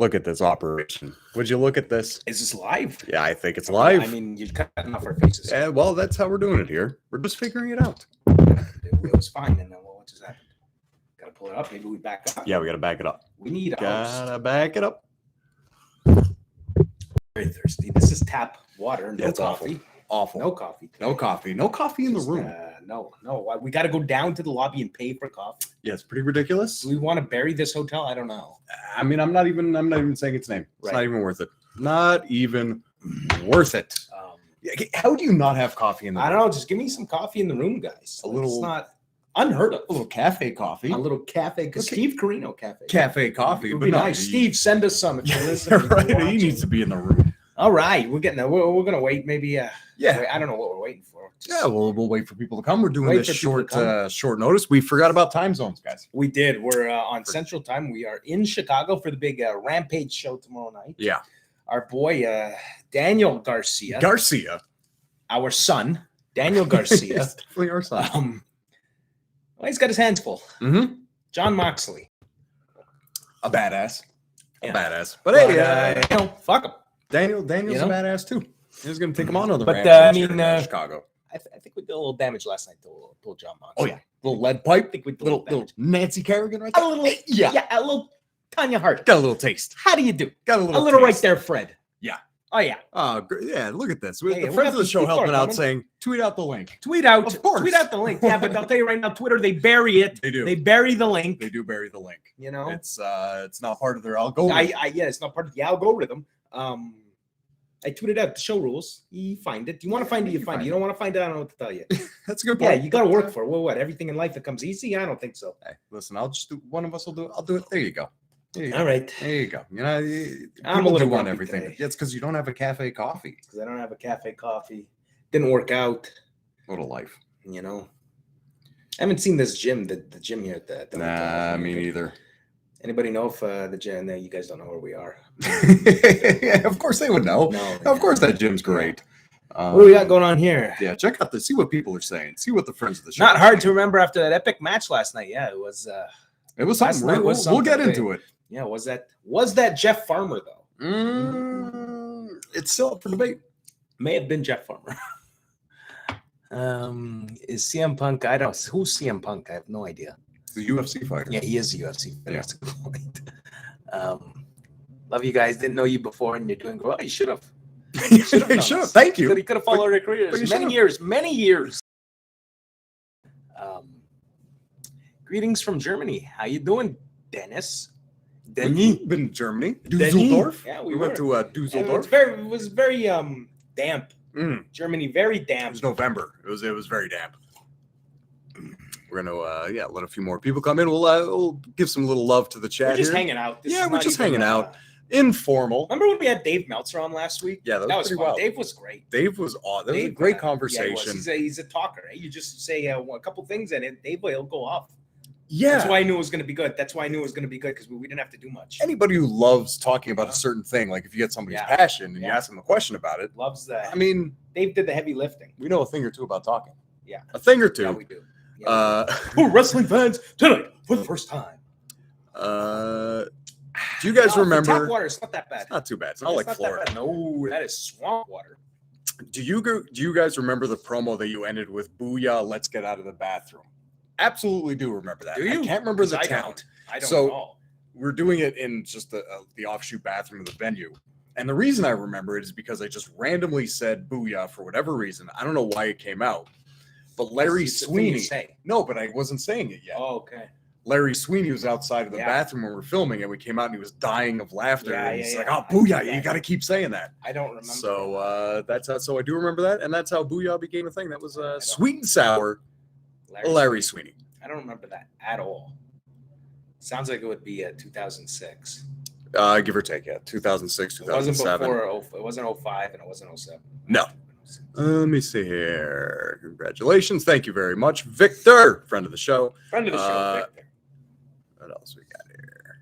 Look at this operation. Would you look at this? Is this live? Yeah, I think it's live. I mean, you're cutting off our faces. Yeah, well, that's how we're doing it here. We're just figuring it out. It was fine, and then what just happened? Got to pull it up. Maybe we back up. Yeah, we got to back it up. We need a Gotta back it up. Very thirsty. This is tap water. No Yeah, it's coffee. Awful. No coffee. Today. No coffee. No coffee in the room. No. We got to go down to the lobby and pay for coffee. Yeah, it's pretty ridiculous. Do we want to bury this hotel? I don't know. I mean, I'm not even saying its name. It's Right. not even worth it. Not even worth it. How do you not have coffee in the room? I don't know. Just give me some coffee in the room, guys. A little- It's not unheard of. A little cafe coffee. A little cafe. Because Okay. Steve Carino cafe. Cafe coffee. It would But be no, nice. Steve, send us some if you're listening. right. You're He watching. needs to be in the room. All right. We're getting there. We're going to wait maybe. Yeah. I don't know what we're waiting for. Yeah, we'll wait for people to come. We're doing Wait this for people to short notice. We forgot about time zones, guys. We did. We're on Central Time. We are in Chicago for the big Rampage show tomorrow night. Yeah. Our boy, Daniel Garcia. Our son, Daniel Garcia. It's definitely our son. Well, he's got his hands full. Mm-hmm. John Moxley. A badass. Yeah. Badass. But hey, fuck him. Daniel's You know? a badass too. He's going to take him on another But, Rampage I mean, here in Chicago. I think we did a little damage last night to John Moxley. Oh, yeah. Little lead pipe. I think we did Little Nancy Kerrigan right a there. little, Yeah. a little Tanya Hart. Got a little taste. How do you do? Got a A little little right taste. there, Fred. Yeah. Oh, yeah. Oh, great. Yeah, look at this. Hey, The we friends got of the the show Steve helping Clark out coming. saying, tweet out the link. Tweet out the link. Yeah, but I'll tell you right now, Twitter, they bury it. They do. They bury the link. They do bury the link. You know? It's not part of their algorithm. Yeah, it's not part of the algorithm. I tweeted out the show rules. You find it. You want to find it, you find it. You don't want to find it, I don't know what to tell you. That's a good Yeah, point. you got to work for it. Well, what? Everything in life that comes easy? I don't think so. Hey, listen, I'll just do. One of us will do it. I'll do it. There you go. There you go. All right. There you go. You know, I'm a people little do want grumpy everything. today. Yeah, it's because you don't have a cafe coffee. Because I don't have a cafe coffee. Didn't work out. What a life. You know? I haven't seen this gym, the gym here at the hotel. Nah, me neither. Anybody know if the gym? No, you guys don't know where we are. Yeah, of course they would know. No, Of course that gym's great. What do we got going on here? Yeah, check out see what people are saying. See what the friends of the show. Not are hard saying. to remember after that epic match last night. Yeah, it was. It was last something. night was We'll get something. into it. Yeah, was that Jeff Farmer though? It's still up for debate. May have been Jeff Farmer. Is CM Punk? I don't. Who's CM Punk? I have no idea. The UFC fighter. Yeah, he is a UFC. Yeah. That's a good point. Love you guys. Didn't know you before, and you're doing great. Oh, you should have. You should have. Thank you. He could have followed our but careers you many years. Greetings from Germany. How you doing, Dennis? We've been to Germany. Denny? Dusseldorf. Yeah, we we went to And Dusseldorf. it was very damp. Mm. Germany, very It damp. was November. It was very damp. We're gonna let a few more people come in. We'll give some little love to the chat We're just here. hanging out. This Yeah, is we're not just even, hanging out. Informal. Remember when we had Dave Meltzer on last week? Yeah, that was pretty fun. wild. Dave was great. Dave was awesome. That was a Dave, great yeah, conversation. he's a talker. Right? You just say a couple things and Dave will go off. Yeah. That's why I knew it was going to be good. That's why I knew it was going to be good because we didn't have to do much. Anybody who loves talking about a certain thing, like if you get somebody's Yeah. passion and you Yeah. ask them a question about it, Loves that. I mean, Dave did the heavy lifting. we know a thing or two about talking. Yeah. A thing or two. Yeah, we do. Yeah, we We're wrestling fans tonight for the first time. do you guys For remember? tap water, it's not that bad. It's not too bad. It's not like that Florida. bad. No, that is swamp water. Do you guys remember the promo that you ended with "Booyah, let's get out of the bathroom"? Absolutely do remember that. Do you? I can't remember the 'Cause count. I don't So- know. We're doing it in just the offshoot bathroom of the venue. And the reason I remember it is because I just randomly said "Booyah" for whatever reason. I don't know why it came out. But Larry It's a thing you Sweeney. say. No, but I wasn't saying it yet. Oh, okay. Larry Sweeney was outside of the Yeah. bathroom when we were filming, and we came out and he was dying of laughter. Yeah, and he's yeah, like, yeah. "Oh, Booyah, I- you got to keep saying that." I don't remember. So that's how. So I do remember that, and that's how Booyah became a thing. That was don't- sweet and sour. Larry Sweeney. I don't remember that at all. Sounds like it would be 2006. Give or take, yeah, 2006, It wasn't 2007. before. It wasn't 05 and it wasn't 07. No. Let me see here. Congratulations. Thank you very much. Victor, friend of the show. Friend of the show, Victor. What else we got here?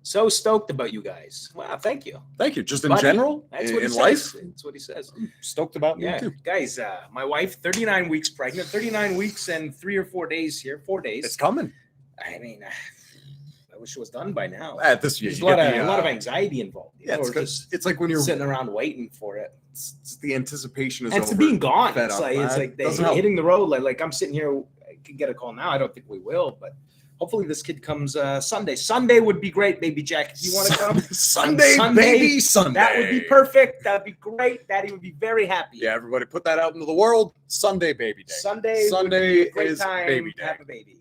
So stoked about you guys. Wow, thank you. Thank you. Just in Buddy, general, That's in what he life, says. That's what he says. stoked about me Yeah, too. guys, my wife, 39 weeks pregnant, 39 weeks and 3 or 4 days here, 4 days. It's coming. I mean, I wish it was done by now. At this, There's a lot of anxiety involved. Yeah, it's like when you're sitting around waiting for it. It's the anticipation is and over. It's being gone. It's like hitting the road. Like I'm sitting here. I could get a call now. I don't think we will, but hopefully this kid comes Sunday. Sunday would be great, baby Jack. If you want to come, Sunday, baby, Sunday. That would be perfect. That'd be great. Daddy would be very happy. Yeah, everybody put that out into the world. Sunday, baby day. Sunday is baby day. Have a baby.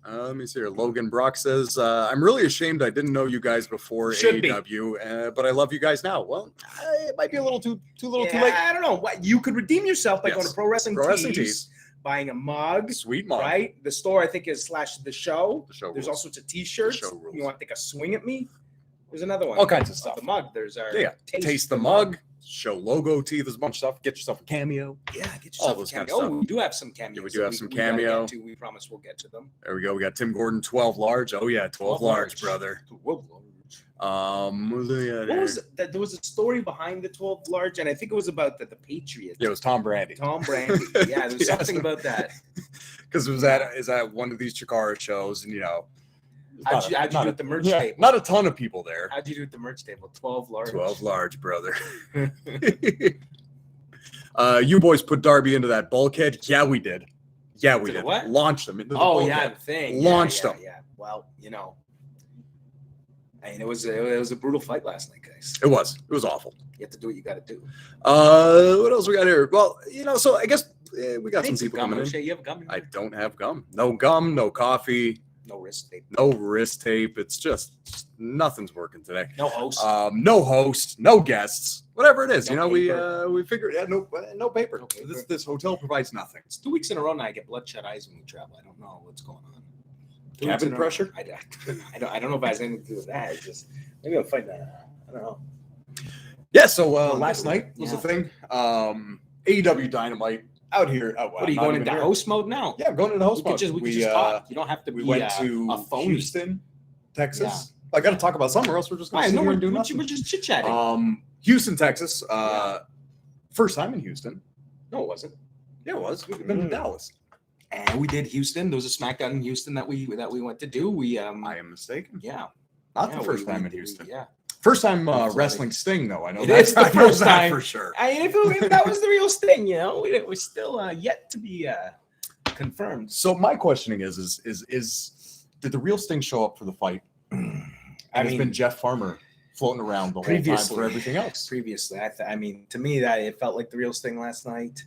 Let me see here. Logan Brock says, I'm really ashamed I didn't know you guys before AEW, but I love you guys now. Well, it might be a little too late. I don't know. What you could redeem yourself by going to Pro Wrestling Tees, buying a mug. Sweet mug. Right? The store, I think, is /the show. The show There's rules. all sorts of T-shirts. The show rules. You want to take a swing at me? There's another one. All kinds of stuff. The mug. There's our Taste the mug. Show logo tee. There's a bunch of stuff. Get yourself a cameo. Yeah, get yourself those a kind cameo. of stuff. Oh, we do have some cameos. Yeah, we do have some cameo. We promise we'll get to them. There we go. We got Tim Gordon, 12 large. Oh yeah, 12 large, brother. 12 large. What was that? There was a story behind the 12 large, and I think it was about the Patriots. Yeah, it was Tom Brandy. Tom Brandy. Yeah, there was something about that. Because it was at one of these Chikara shows, and how'd you do at the merch table? Not a ton of people there. How'd you do at the merch table? 12 large. 12 large, brother. You boys put Darby into that bulkhead. Yeah, we did. Yeah, we did. What? Launched them into the bulkhead. bulkhead. Yeah, the thing. Launched them. Yeah. Well, I mean, it was a brutal fight last night, guys. It was awful. You have to do what you got to do. What else we got here? Well, so I guess we got some people coming in. You have gum? I don't have gum. No gum, no coffee. No wrist tape. No wrist tape. It's just nothing's working today. No host. No host. No guests. Whatever it is, No paper. we figured. Yeah, no paper. No paper. This hotel provides nothing. It's 2 weeks in a row now. I get bloodshot eyes when we travel. I don't know what's going on. Cabin pressure? I don't know if it has anything to do with that. It's just maybe I'll find that. I don't know. Yeah. So last night was the thing. AEW Dynamite. Out here. What are you going into host mode now? Yeah, I'm going into host mode. We just talk. You don't have to be went to a phony. Houston, Texas. Yeah. I got to talk about somewhere else. We're just going to do nothing. We're just chit-chatting. Houston, Texas. First time in Houston. No, it wasn't. Yeah, it was. We've been to Dallas. And we did Houston. There was a SmackDown in Houston that we went to do. I am mistaken. Yeah. Not the first time in Houston. Yeah. First time wrestling Sting, though. I know that's the first time for sure. I mean, if that was the real Sting, we're still yet to be confirmed. So my questioning is did the real Sting show up for the fight? It's been Jeff Farmer floating around the whole time for everything else. Previously, to me that it felt like the real Sting last night.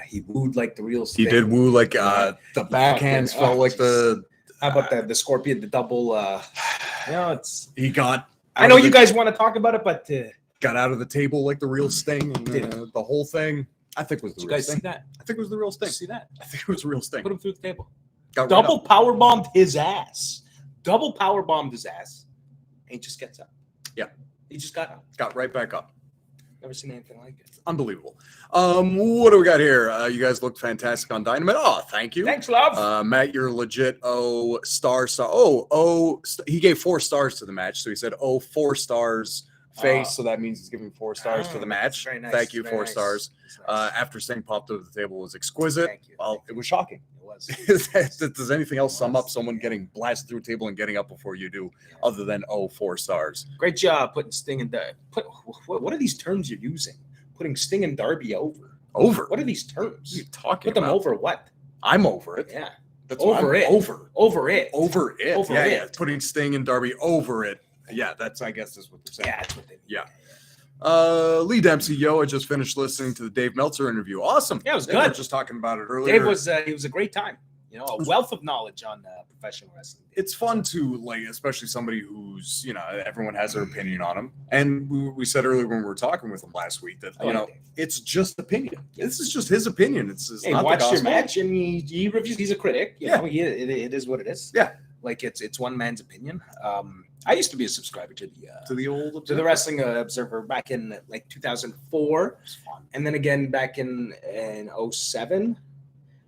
He wooed like the real Sting. He did woo like the backhands felt like the. How about the Scorpion, the double? He got. I know you guys want to talk about it, but got out of the table like the real Sting, and the whole thing. I think was the real Sting. See that? I think it was the real Sting. See that? I think it was the real Sting. Put him through the table. Double power bombed his ass. Double power bombed his ass. And he just gets up. Yeah, he just got up. Got right back up. Never seen anything like it. Unbelievable. What do we got here? You guys look fantastic on Dynamite. Oh, thank you. Thanks, love. Matt, you're legit. Star. He gave 4 stars to the match. So he said, 4 stars face. So that means he's giving 4 stars to the match. Very nice. Thank you, very 4 nice. stars. After Sting popped over the table was exquisite. Thank you. Well, it was shocking. It was. Does anything else sum up someone getting blasted through a table and getting up before you do, other than 4 stars? Great job putting Sting and what are these terms you're using? Putting Sting and Darby over. Over. What are these terms? What are you talking Put them about? over what? I'm over it. Yeah. That's over it. Over it. Over it. Over yeah, it. yeah. Putting Sting and Darby over it. Yeah, I guess that's what they're saying. Yeah, that's what they mean. Yeah. Lee Dempsey, I just finished listening to the Dave Meltzer interview. Awesome. Yeah, it was We were good. just talking about it earlier. Dave was it was a great time. A wealth of knowledge on professional wrestling. It's fun to especially somebody who's everyone has their opinion on him, and we said earlier when we were talking with him last week that it's just opinion. This is just his opinion. It's Hey, not watch the your gospel. match and he reviews. He's a critic. You know, it is what it is. Yeah, like it's one man's opinion. I used to be a subscriber to the Wrestling Observer back in 2004, and then again back in 07.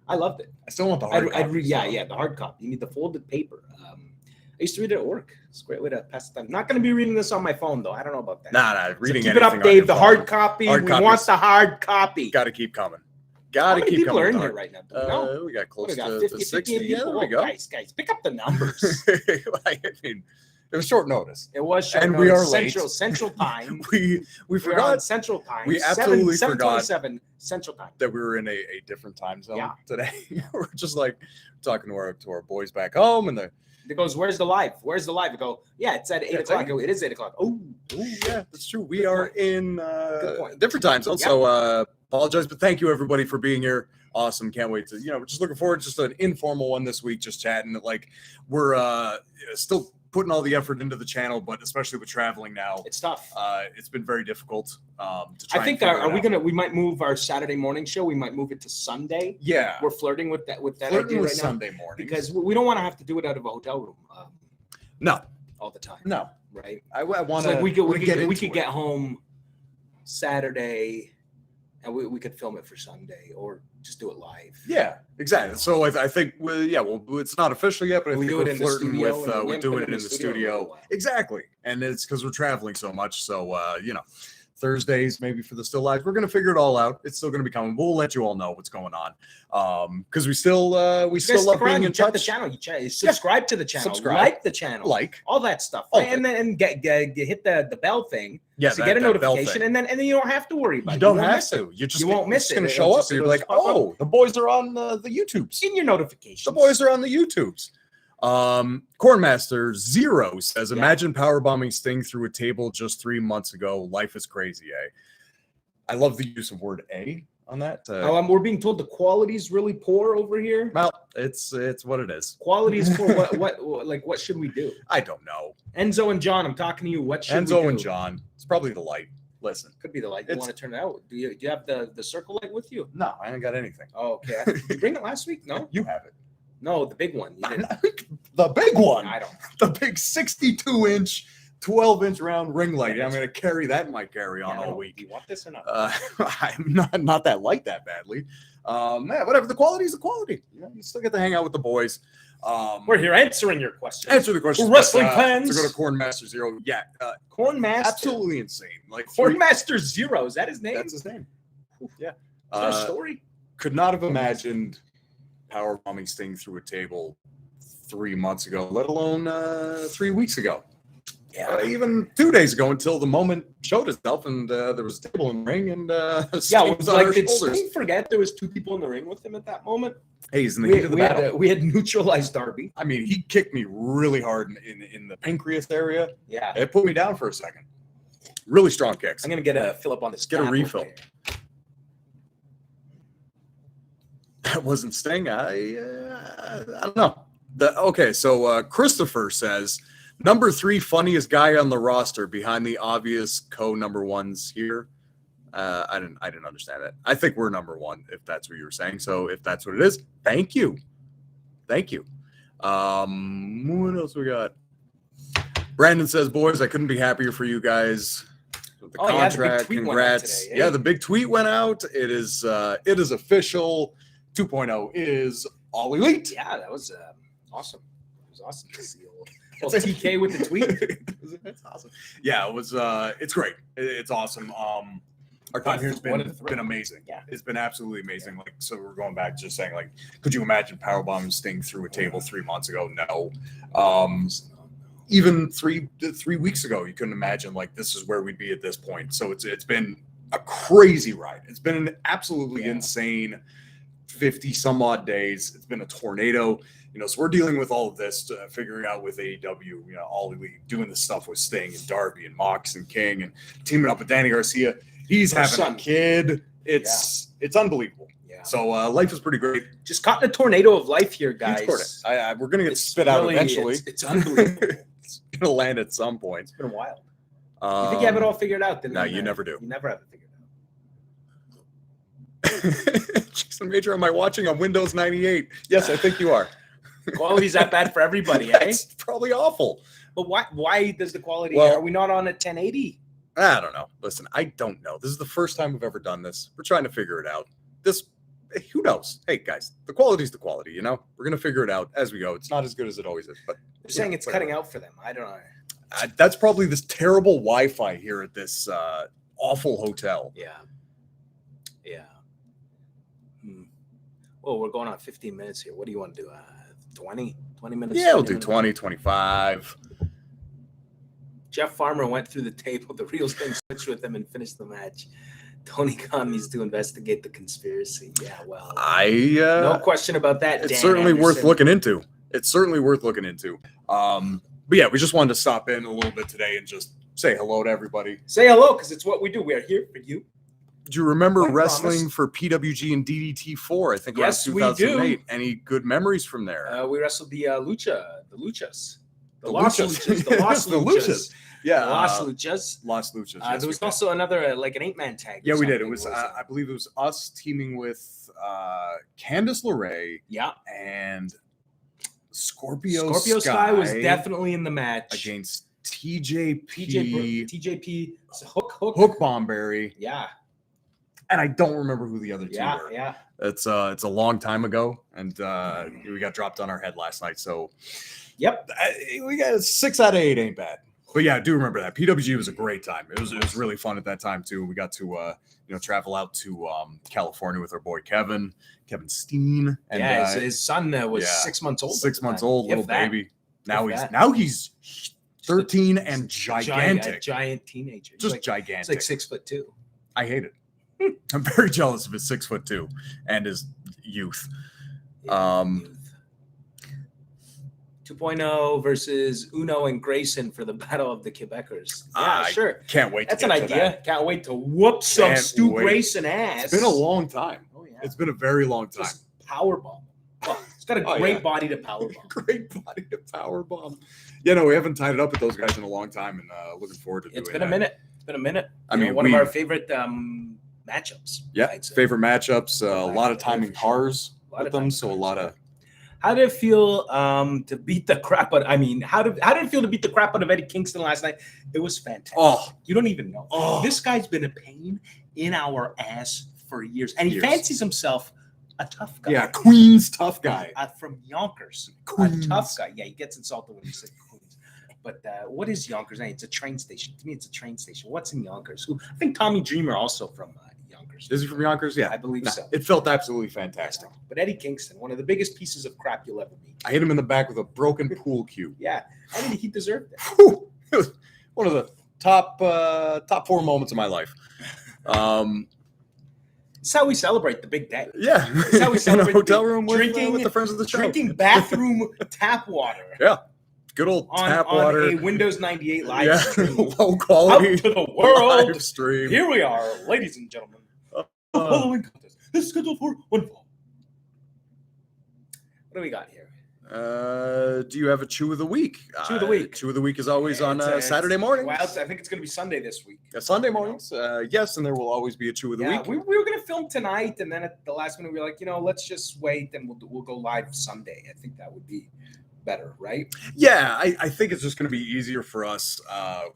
I loved it. I still want the hard copy. The hard copy. You need the folded paper. I used to read it at work. It's a great way to pass the time. Not going to be reading this on my phone, though. I don't know about that. Nah, reading keep it up, Dave. The hard copy. We want the hard copy. Got to keep coming. Gotta How many keep people are coming in dark. here right now? Do we know? We got close What do we to, got? 50, 60. 50 Yeah, people? there we go. Guys, pick up the numbers. I mean, it was short notice. It was short And notice. we are late. Central time. We We're on forgot Central time. We absolutely forgot 7:27 Central time. that we were in a different time zone Yeah. today. We're just like talking to our boys back home, and It goes, where's the live? Where's the live? We go, yeah, it's at 8 o'clock. I go, it is 8 o'clock. Oh, yeah, that's true. We are in point. different time zones, Yep. so apologize, but thank you everybody for being here. Awesome, can't wait to we're just looking forward to just an informal one this week, just chatting. Like we're still putting all the effort into the channel, but especially with traveling now, it's tough. It's been very difficult to try. I think we might move our Saturday morning show. We might move it to Sunday. Yeah, We're flirting with that flirting idea with right Sunday now morning because we don't want to have to do it out of a hotel room. No, all the time. No, right? I want to. Like we could get get home Saturday, and we could film it for Sunday, or just do it live. Yeah, exactly. So I think it's not official yet, but I think we're flirting with doing it in the studio. Exactly, and it's because we're traveling so much. So Thursdays maybe for the still lives. We're gonna figure it all out. It's still gonna be coming. We'll let you all know what's going on. Because we still love being in touch. The channel. You subscribe to the channel. Like the channel. Like all that stuff. All and then get hit the bell thing. Yeah, so get a notification, and then you don't have to worry about it. You don't have to. You won't miss it. It's gonna show up. You're like, oh, the boys are on the YouTubes. In your notifications. The boys are on the YouTubes. Cornmaster Zero says, imagine powerbombing Sting through a table just 3 months ago. Life is crazy, eh? I love the use of word "a" on that. We're being told the quality's really poor over here. Well, it's what it is. Quality is poor. What should we do? I don't know. Enzo and John, I'm talking to you. What should we do? Enzo and John. It's probably the light. Listen, could be the light. You want to turn it out? Do you have the circle light with you? No, I ain't got anything. Oh, okay. Did you bring it last week? No, you have it. No, the big one. The big one. I don't. The big 62-inch, 12-inch round ring light. I'm going to carry that in my carry-on all week. Do you want this or not? I'm not that light that badly. Whatever. The quality is the quality. You still get to hang out with the boys. We're here answering your questions. Answer the questions. Wrestling fans. To go to Cornmaster Zero. Yeah. Cornmaster. Absolutely insane. Like Cornmaster Zero. Is that his name? That's his name. Yeah. Story. Could not have imagined powerbombing Sting through a table 3 months ago, let alone 3 weeks ago. Yeah, even 2 days ago, until the moment showed itself, and there was a table in the ring, and did Sting forget there was two people in the ring with him at that moment? Hey, he's in the heat of the battle. We had neutralized Darby. I mean, he kicked me really hard in the pancreas area. Yeah, it put me down for a second. Really strong kicks. I'm gonna get a fill up on this. Get a refill. That wasn't Sting. I don't know. So Christopher says, number 3 funniest guy on the roster behind the obvious number ones here. I didn't understand that. I think we're number 1 if that's what you were saying. So if that's what it is, thank you. What else we got? Brandon says, boys, I couldn't be happier for you guys. With the contract, congrats. Today, eh? Yeah, the big tweet went out. It is official. 2.0 is all elite. Yeah, that was awesome. It was awesome to see old TK with the tweet. It's awesome. Yeah, it was. It's great. It's awesome. Our time here has been amazing. Yeah, it's been absolutely amazing. Like, so we're going back just saying, like, could you imagine powerbombing Sting through a table 3 months ago? No. Even three weeks ago, you couldn't imagine like this is where we'd be at this point. So it's been a crazy ride. It's been an absolutely insane 50 some odd days. It's been a tornado, so we're dealing with all of this, figuring out with AEW, all elite, doing this stuff with Sting and Darby and Mox and King and teaming up with Danny Garcia. He's having a kid. It's unbelievable. Yeah. So life is pretty great. Just caught in a tornado of life here, guys. We're going to get spit out eventually. It's unbelievable. It's going to land at some point. It's been wild. You think you have it all figured out? No, you never do. You never have it figured out. Jason Major, am I watching on Windows 98? Yes, I think you are. The quality's that bad for everybody, eh? It's probably awful. But why does the quality? Are we not on a 1080? I don't know. Listen, I don't know. This is the first time we've ever done this. We're trying to figure it out. Who knows? Hey, guys, the quality's the quality, We're going to figure it out as we go. It's not as good as it always is, but they're saying it's cutting out for them. I don't know. That's probably this terrible Wi-Fi here at this awful hotel. Yeah. Well, we're going on 15 minutes here. What do you want to do? 20 minutes? Yeah, we'll do 20, 25. Jeff Farmer went through the table. The real thing switched with him and finished the match. Tony Khan needs to investigate the conspiracy. Yeah, well, no question about that. It's Dan certainly Anderson. worth looking into. But yeah, we just wanted to stop in a little bit today and just say hello to everybody. Say hello, because it's what we do. We are here for you. Do you remember wrestling for PWG and DDT4? I think yes, around 2008. We do. Any good memories from there? We wrestled the Luchas. The Los Luchas. Yeah, Los Luchas. Los Luchas. Yes, there was also another like an 8-man tag. Yeah, we did. It was I believe it was us teaming with Candice LeRae. Yeah, and Scorpio Sky was definitely in the match against TJP. Hook Bomberry. Yeah. And I don't remember who the other two were. Yeah. It's a long time ago, and we got dropped on our head last night. So, yep, we got 6 out of 8 ain't bad. But yeah, I do remember that. PWG was a great time. It was really fun at that time too. We got to travel out to California with our boy Kevin Steen, and his son was 6 months old. 6 months old, little baby. Now he's 13 and gigantic, giant teenager. Just gigantic. He's like 6'2". I hate it. I'm very jealous of his 6'2" and his youth. 2.0 versus Uno and Grayson for the Battle of the Quebecers. Yeah, sure. Can't wait. That's an idea. Can't wait to whoop some Stu Grayson ass. It's been a long time. Oh yeah, it's been a very long time. Just powerbomb. Oh, it's got a great body to powerbomb. Great body to powerbomb. Yeah, no, we haven't tied it up with those guys in a long time, and looking forward to doing it. It's been a minute. It's been a minute. I mean, one of our favorite matchups. Yeah, favorite matchups. A lot of time in cars with them, so a lot of. How did it feel to beat the crap out? I mean, how did it feel to beat the crap out of Eddie Kingston last night? It was fantastic. Oh, you don't even know. Oh, this guy's been a pain in our ass for years, and he fancies himself a tough guy. Yeah, Queens tough guy from Yonkers. Queens. A tough guy. Yeah, he gets insulted when you say Queens. But what is Yonkers? It's a train station. To me, it's a train station. What's in Yonkers? I think Tommy Dreamer also from Yonkers. Is he from Yonkers? Yeah, I believe so. It felt absolutely fantastic. But Eddie Kingston, one of the biggest pieces of crap you'll ever meet. I hit him in the back with a broken pool cue. Yeah, I think he deserved it. It was one of the top 4 moments of my life. It's how we celebrate the big day. Yeah, it's how we celebrate in a hotel room with drinking the friends of the show. Drinking bathroom tap water. Yeah. Good old tap water. On a Windows 98 live stream. Low quality. Out to the world. Live stream. Here we are, ladies and gentlemen. The following contest is scheduled for one fall. What do we got here? Do you have a chew of the week? Chew of the week. Chew of the week is always on Saturday morning. Well, I think it's going to be Sunday this week. Sunday mornings. Yes, and there will always be a chew of the week. We were going to film tonight, and then at the last minute we were like, let's just wait, and we'll go live Sunday. I think that would be better, right? Yeah, I think it's just going to be easier for us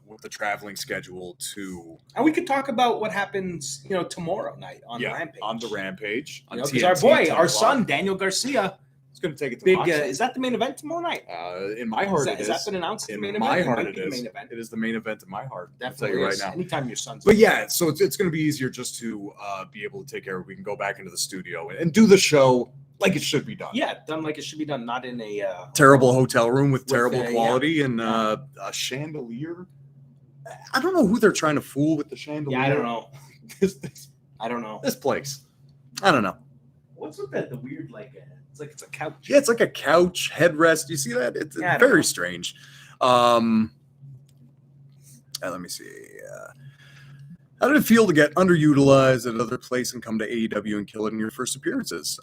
with the traveling schedule to. And we could talk about what happens, tomorrow night on Rampage. On the Rampage. Because our boy, our son, Daniel Garcia, is going to take it to big. Is that the main event tomorrow night? In my heart, it is. Has that been announced? In my heart, it is. It is the main event in my heart. Definitely, I'll tell you right now. Anytime your son's. But yeah, so it's going to be easier just to be able to take care of. We can go back into the studio and do the show like it should be done. Yeah, done like it should be done, not in a terrible hotel room with terrible quality and a chandelier. I don't know who they're trying to fool with the chandelier. Yeah, I don't know. I don't know. This place. I don't know. What's with that? The weird, it's a couch. Yeah, it's like a couch headrest. You see that? It's very strange. Let me see. How did it feel to get underutilized at another place and come to AEW and kill it in your first appearances?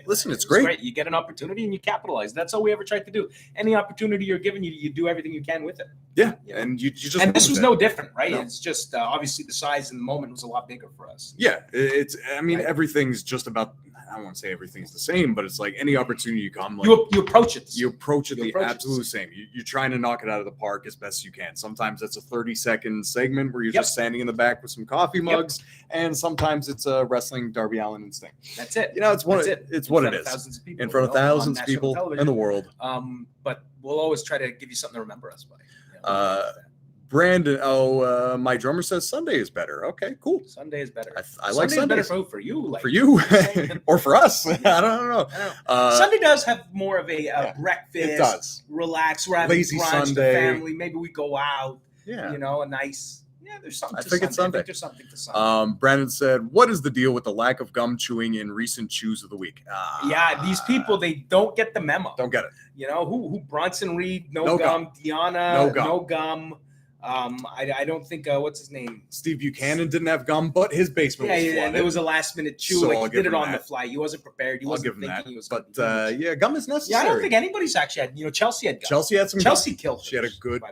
Listen, it's great. You get an opportunity and you capitalize. That's all we ever tried to do. Any opportunity you're given, you do everything you can with it. Yeah, and you just. And this was no different, right? No. It's just obviously the size and the moment was a lot bigger for us. Yeah, everything's just about. I don't want to say everything's the same, but it's like any opportunity you come, like you approach it. You approach it the absolute same. You're trying to knock it out of the park as best you can. Sometimes it's a 30-second segment where you're just standing in the back with some coffee mugs, and sometimes it's a wrestling Darby Allin instinct. That's it. It's what it is. In front of thousands of people in the world. But we'll always try to give you something to remember us by. Brandon, my drummer says Sunday is better. Okay, cool. Sunday is better. I like Sundays. Better for you. Like, for you or for us. I don't know. Sunday does have more of a breakfast. It does. Relax. We're having Lazy brunch, Sunday. the family. Maybe we go out. Yeah. You know, a nice. Yeah, there's something. I think it's Sunday. I think there's something to Sunday. Brandon said, "What is the deal with the lack of gum chewing in recent chews of the week?" Yeah, these people, they don't get the memo. Don't get it. You know who? Bronson Reed, no gum. Deanna, no gum. I don't think what's his name? Steve Buchanan didn't have gum, but his basement was flooded. Yeah. There was a last minute chew. So like I'll he did give it him on that. the fly. He wasn't prepared. He wasn't thinking he was. But yeah, gum is necessary. Yeah, I don't think anybody's actually had. You know, Chelsea had gum. Chelsea had some. Chelsea gum. killed. She had a good.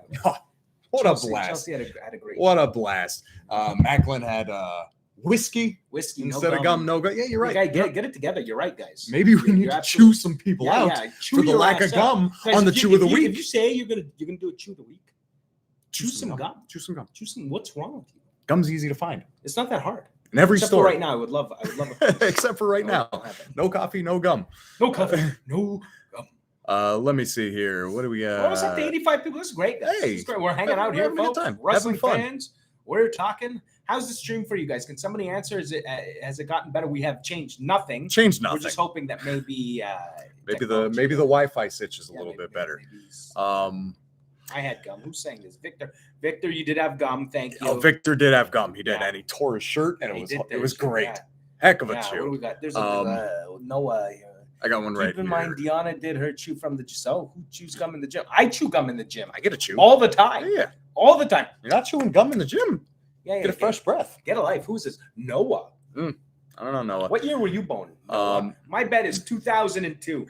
What a blast! Chelsea had a great. What a blast! Macklin had whiskey instead of gum. No gum. Yeah, you're right. Get it together. You're right, guys. Maybe we need to chew some people out for the lack of gum on the chew of the week. If you say you're gonna do a chew of the week, chew some gum. Chew some gum. What's wrong with you? Gum's easy to find. It's not that hard. In every Except store. For right now, I would love it. Except for right now. No coffee, no gum. No coffee, no gum. Let me see here. What do we got? What's up to 85 people? This is great, guys. Hey, this is great. We're hanging out we're here, having a folks. good time. Wrestling Having fun. fans. We're talking. How's the stream for you guys? Can somebody answer? Has it gotten better? We have changed nothing. We're just hoping that maybe the Wi-Fi sitch is a little bit better. I had gum. Who's saying this? Victor, you did have gum. Thank you. Oh, Victor did have gum. He did, and he tore his shirt, and it was great. Yeah. Heck of a chew. What do we got? There's Noah here. I got one right here. Keep in mind, Deanna did her chew from the so who chews gum in the gym? I chew gum in the gym. I get a chew all the time. Yeah, all the time. You're not chewing gum in the gym. Yeah, get a fresh breath. Get a life. Who's this? Noah. I don't know, Noah. What year were you born? My bet is 2002.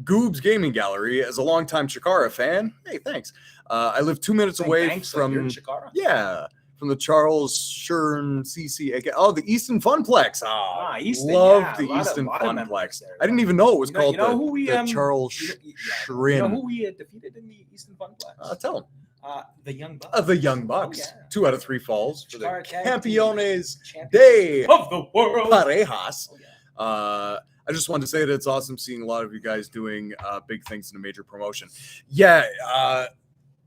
Goob's Gaming Gallery. As a longtime Chikara fan, hey, thanks. I live 2 minutes away from Chikara? Yeah, from the Charles Shern CC. Oh, the Easton Funplex. Easton. Love the Easton Funplex. I didn't even know it was called the Charles Shrin. You know who we defeated in the Easton Funplex? Tell him. The Young Bucks. The Young Bucks. Oh, yeah. 2 out of 3 falls for the Campeones Day of the World. Parejas. Oh, yeah. I just wanted to say that it's awesome seeing a lot of you guys doing big things in a major promotion. Yeah,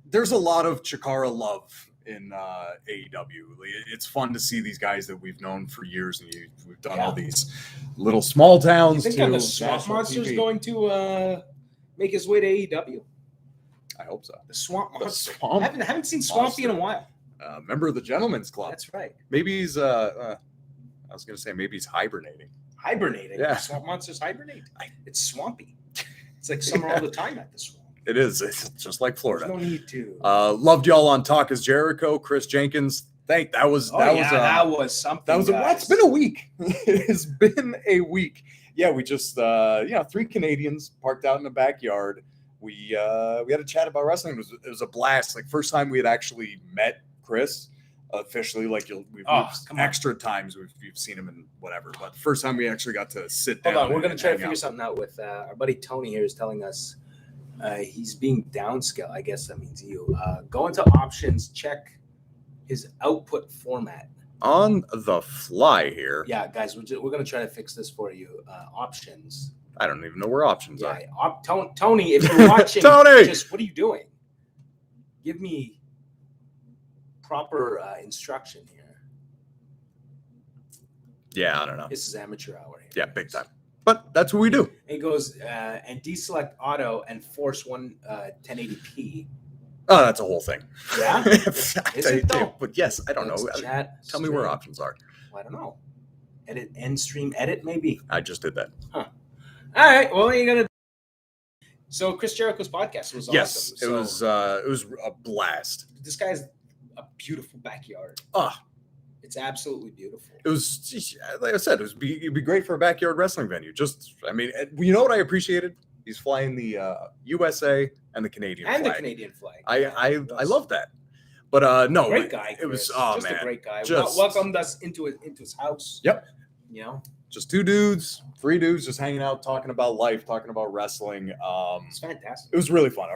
there's a lot of Chikara love in AEW. It's fun to see these guys that we've known for years, and we've done all these little small towns. You think the Swamp Monster's going to make his way to AEW? I hope so. The Swamp Monster. I haven't seen Swampy in a while. Member of the Gentleman's Club. That's right. Maybe he's. I was going to say maybe he's hibernating. Hibernating. Yeah. Swamp Monsters hibernate. It's swampy. It's like summer all the time at the swamp. It is. It's just like Florida. There's no need to. Loved y'all on Talk is Jericho. Chris Jenkins. That was something. It's been a week. It has been a week. Yeah, we just 3 Canadians parked out in the backyard. We had a chat about wrestling. It was a blast. Like first time we had actually met Chris officially. Like we've extra times we've seen him and whatever. But first time we actually got to sit down. Hold on, we're gonna try to figure something out with our buddy Tony here is telling us he's being downscale. I guess that means you go into options, check his output format. On the fly here. Yeah, guys, we're gonna try to fix this for you. Options. I don't even know where options are. Tony, if you're watching, Tony, what are you doing? Give me proper instruction here. Yeah, I don't know. This is amateur hour here. Yeah, big time. But that's what we do. It goes and deselect auto and force 1080p. Oh, that's a whole thing. Yeah? But yes, I don't know. Tell me where options are. Well, I don't know. Edit, end stream, edit, maybe. I just did that. Huh. All right. Well, you're gonna. So Chris Jericho's podcast was awesome. Yes, it was a blast. This guy's a beautiful backyard. It's absolutely beautiful. It was, like I said, it'd be great for a backyard wrestling venue. You know what I appreciated? He's flying the USA and the Canadian flag. And the Canadian flag. I love that. But no, great guy. Chris. It was just a great guy. Welcomed us into his house. Yep. You know, just 3 dudes just hanging out, talking about life, talking about wrestling. It's fantastic. It was really fun.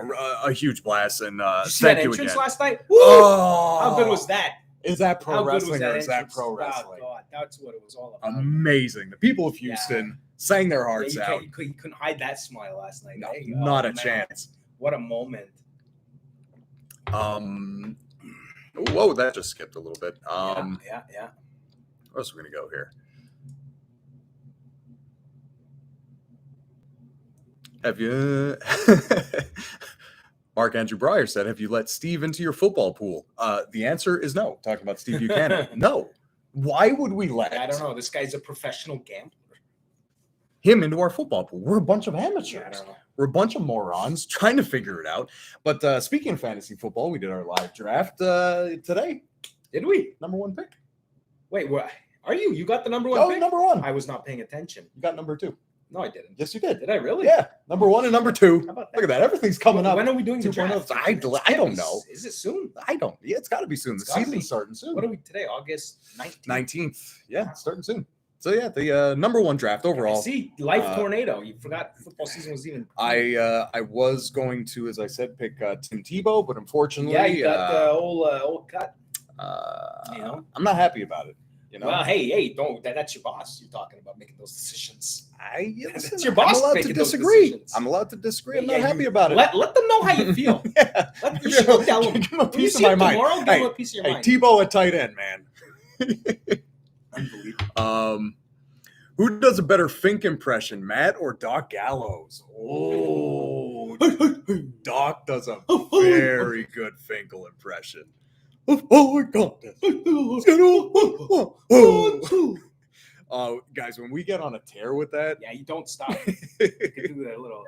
A huge blast. And thank you again. Last night. Woo! How good was that? Is that pro wrestling or is that pro wrestling? Oh, God, that's what it was all about. Amazing. The people of Houston sang their hearts out. You couldn't hide that smile last night. No, not a chance. What a moment. Whoa, that just skipped a little bit. Yeah. Where else are we going to go here? Have you... Mark Andrew Breyer said, have you let Steve into your football pool? The answer is no. Talking about Steve Buchanan. No. Why would we let... I don't know. This guy's a professional gambler. Him into our football pool. We're a bunch of amateurs. Yeah, I don't know. We're a bunch of morons trying to figure it out. But speaking of fantasy football, we did our live draft today. Did we? Number 1 pick. Wait, what? Are you? You got the number 1 Oh, pick? number 1. I was not paying attention. You got number 2. No, I didn't. Yes, you did. Did I really? Yeah, number 1 and number 2. How about that? Look at that. Everything's coming up. When are we doing the 2.0? draft? I don't know. Is it soon? I don't. Yeah, it's got to be soon. The season's starting soon. What are we today? August 19th? 19th. Yeah, it's starting soon. So yeah, the number 1 draft overall. See, life tornado. You forgot football season was even. I was going to, as I said, pick Tim Tebow, but unfortunately, Yeah, you got the old cut. I'm not happy about it. You know. Well, hey, don't. That's your boss. You're talking about making those decisions. That's your boss. I'm allowed to disagree. I'm allowed to disagree. I'm not happy about it. Let them know how you feel. Yeah. You should go tell them. Give them a piece of my mind. Tomorrow, give them a piece of your mind. Tebow at tight end, man. Unbelievable. Who does a better Fink impression, Matt or Doc Gallows? Oh, Doc does a very good Finkel impression. Oh, I got this. Guys, when we get on a tear with that, yeah, you don't stop. You can do that little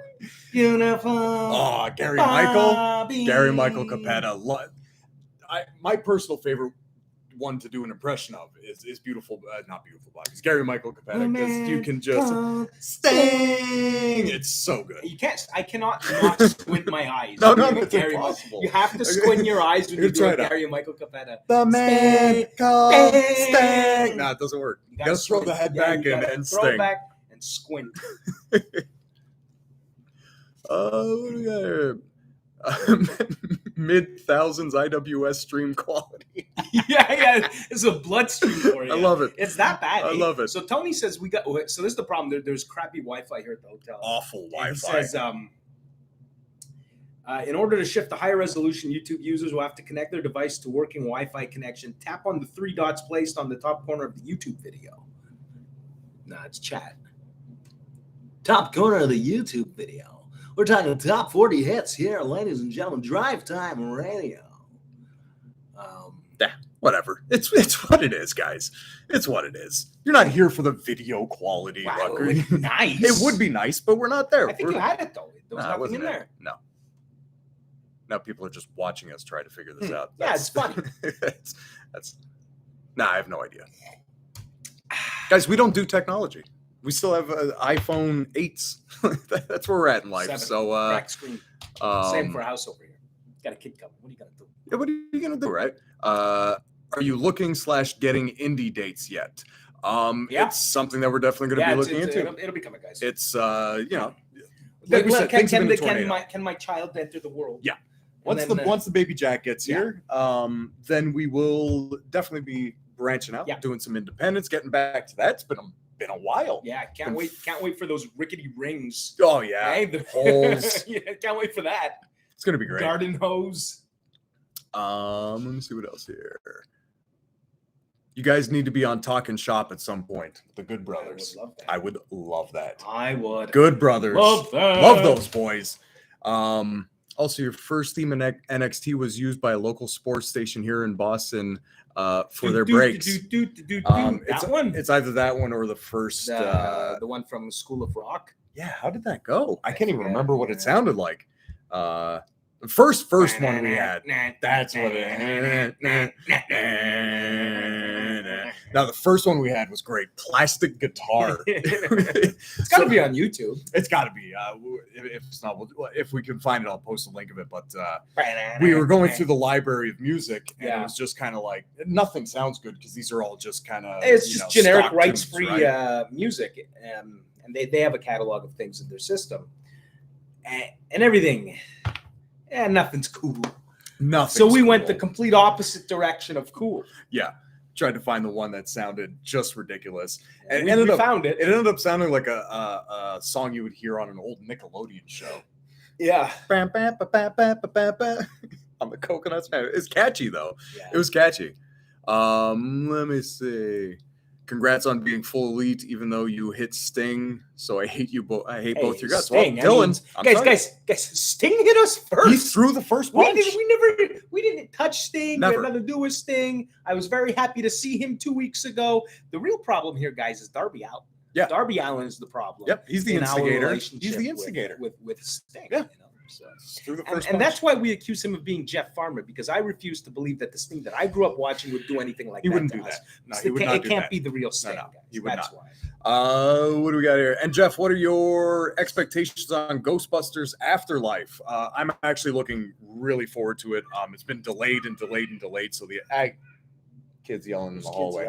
uniform. Oh, Gary Michael Capetta. My personal favorite one to do an impression of is beautiful, not beautiful bodies. Gary Michael Capetta, because you can just sting. It's so good. You can't. I cannot not squint my eyes. No, it's impossible. You have to squint your eyes when you do Gary Michael Capetta. The man called Sting. No, it doesn't work. You gotta throw the head back and throw sting. It back and squint. What do we got here? Mid-thousands IWS stream quality. yeah, it's a bloodstream for you. I love it. It's that bad. I love it. So Tony says we got. So this is the problem. There's crappy Wi-Fi here at the hotel. Awful Wi-Fi. He says, in order to shift to higher resolution, YouTube users will have to connect their device to working Wi-Fi connection. Tap on the 3 dots placed on the top corner of the YouTube video. Nah, it's chat. Top corner of the YouTube video. We're talking top 40 hits here, ladies and gentlemen. Drive Time Radio. Whatever. It's what it is, guys. It's what it is. You're not here for the video quality. Wow, it would be nice. It would be nice, but we're not there. I think you had it, though. There was nothing in there. No. Now people are just watching us try to figure this out. Yeah, it's funny. I have no idea. Guys, we don't do technology. We still have iPhone 8s. That's where we're at in life. 7. So, crack screen. Same for a house over here. Got a kid coming. What are you gonna do? Yeah, what are you gonna do, right? Are you looking / getting indie dates yet? It's something that we're definitely going to be looking into. It'll be coming, guys. It's like we said, can my child enter the world? Yeah. Once the baby Jack gets here, then we will definitely be branching out, doing some independence, getting back to that. It's been a while. Yeah, can't wait for those rickety rings. Oh yeah, hey, the holes. Yeah, can't wait for that. It's gonna be great. Garden hose. Let me see what else here. You guys need to be on Talking Shop at some point. The Good Brothers. I would love that. I would. Good Brothers. Love that. Love those boys. Also, your first theme in NXT was used by a local sports station here in Boston for their breaks. It's either that one or the first. The one from School of Rock. Yeah, how did that go? I can't even remember what it sounded like. The first one we had. That's what it. Now the first one we had was great. Plastic guitar. It's got to be on YouTube. It's got to be. If it's not, if we can find it, I'll post a link of it. But we were going through the library of music, and it was just kind of like nothing sounds good because these are all just kind of. It's just generic rights-free music, and they have a catalog of things in their system, and everything. Yeah, nothing's cool. Nothing. So we went the complete opposite direction of cool. Yeah. Tried to find the one that sounded just ridiculous. And we found it. It ended up sounding like a song you would hear on an old Nickelodeon show. Yeah. on the coconuts. It's catchy though. Yeah. It was catchy. Let me see. Congrats on being full elite, even though you hit Sting. So I hate you both. I hate both your guys. Sting, Well, Dylan, guys, Sting hit us first. He threw the first punch. We didn't touch Sting. Never. We had nothing to do with Sting. I was very happy to see him 2 weeks ago. The real problem here, guys, is Darby Allin. Yeah. Darby Allin is the problem. Yep, he's the instigator. He's the instigator with Sting. Yeah. You know? So, through the first and that's why we accuse him of being Jeff Farmer, because I refuse to believe that the Sting that I grew up watching would do anything like that. He wouldn't do that. No, he would not do that. It can't be the real Sting. No, guys. he would that's not. Why. What do we got here? And Jeff, what are your expectations on Ghostbusters Afterlife? I'm actually looking really forward to it. It's been delayed. So the kids yelling in the hallway.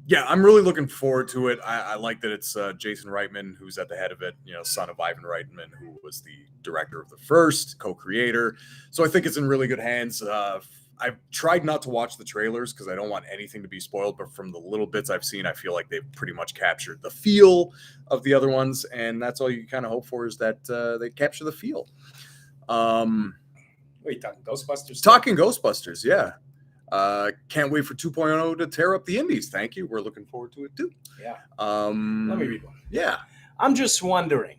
Yeah, I'm really looking forward to it. I like that it's Jason Reitman who's at the head of it, son of Ivan Reitman, who was the director of the first, co-creator. So I think it's in really good hands. I've tried not to watch the trailers because I don't want anything to be spoiled, but from the little bits I've seen, I feel like they've pretty much captured the feel of the other ones, and that's all you kind of hope for, is that they capture the feel. Wait, talking Ghostbusters? Talking Ghostbusters, yeah. Can't wait for 2.0 to tear up the indies. Thank you. We're looking forward to it too. Yeah. Let me read one. Yeah. I'm just wondering,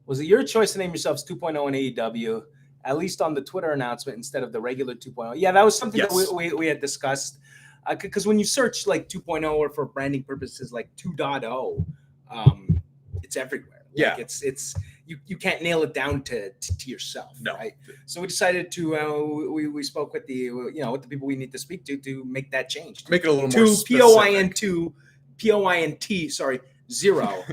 was it your choice to name yourselves 2.0 in AEW, at least on the Twitter announcement, instead of the regular 2.0? Yeah, that was something that we had discussed. Because when you search like 2.0 or for branding purposes like 2.0, it's everywhere. Yeah. Like it's you can't nail it down to yourself. No. Right. So we decided to we spoke with the with the people we need to speak to make that change. Make it a little more specific. POINT, sorry, 0.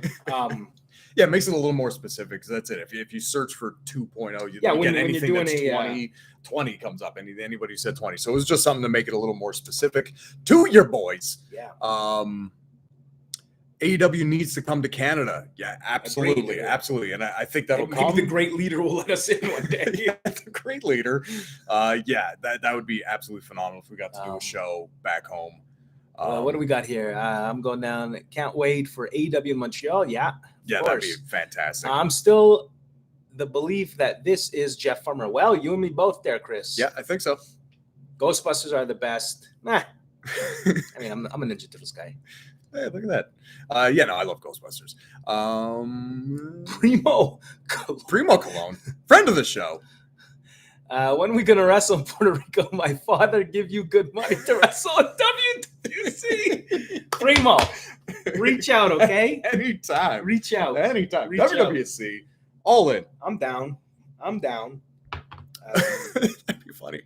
Yeah, it makes it a little more specific, because that's it. If you search for 2.0, you don't get anything that's 20. 20 comes up. Anybody who said 20. So it was just something to make it a little more specific to your boys. Yeah. AEW needs to come to Canada. Yeah, absolutely. Absolutely. And I think that'll come. Maybe the great leader will let us in one day. Yeah, the great leader. That would be absolutely phenomenal if we got to do a show back home. What do we got here? I'm going down. Can't wait for AEW in Montreal. Yeah, that'd be fantastic. I'm still the belief that this is Jeff Farmer. Well, you and me both there, Chris. Yeah, I think so. Ghostbusters are the best. I mean, I'm a Ninja Turtles guy. Hey, look at that. I love Ghostbusters. Primo Cologne, friend of the show. When are we going to wrestle in Puerto Rico? My father give you good money to wrestle at WWC. Primo, reach out, okay? Anytime. Reach out. Anytime. WWC, all in. I'm down. That'd be funny.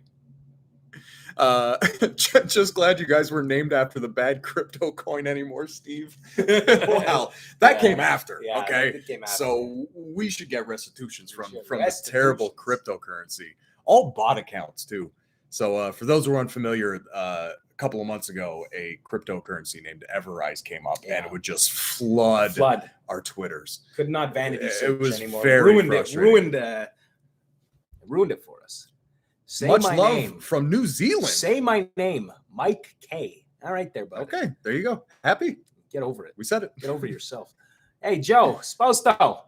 Just glad you guys were named after the bad crypto coin anymore, Steve. Well, that came after. Yeah, okay, came after. So we should get restitutions from this terrible cryptocurrency. All bot accounts too. So for those who are unfamiliar, a couple of months ago, a cryptocurrency named Everest came up, and it would just flood our Twitters. Could not vanity search anymore. Very frustrating. Ruined it for us. Say much love name. From New Zealand. Say my name, Mike K. All right, there, bud. Okay, there you go. Happy? Get over it. We said it. Get over yourself. Hey, Joe, Spousto.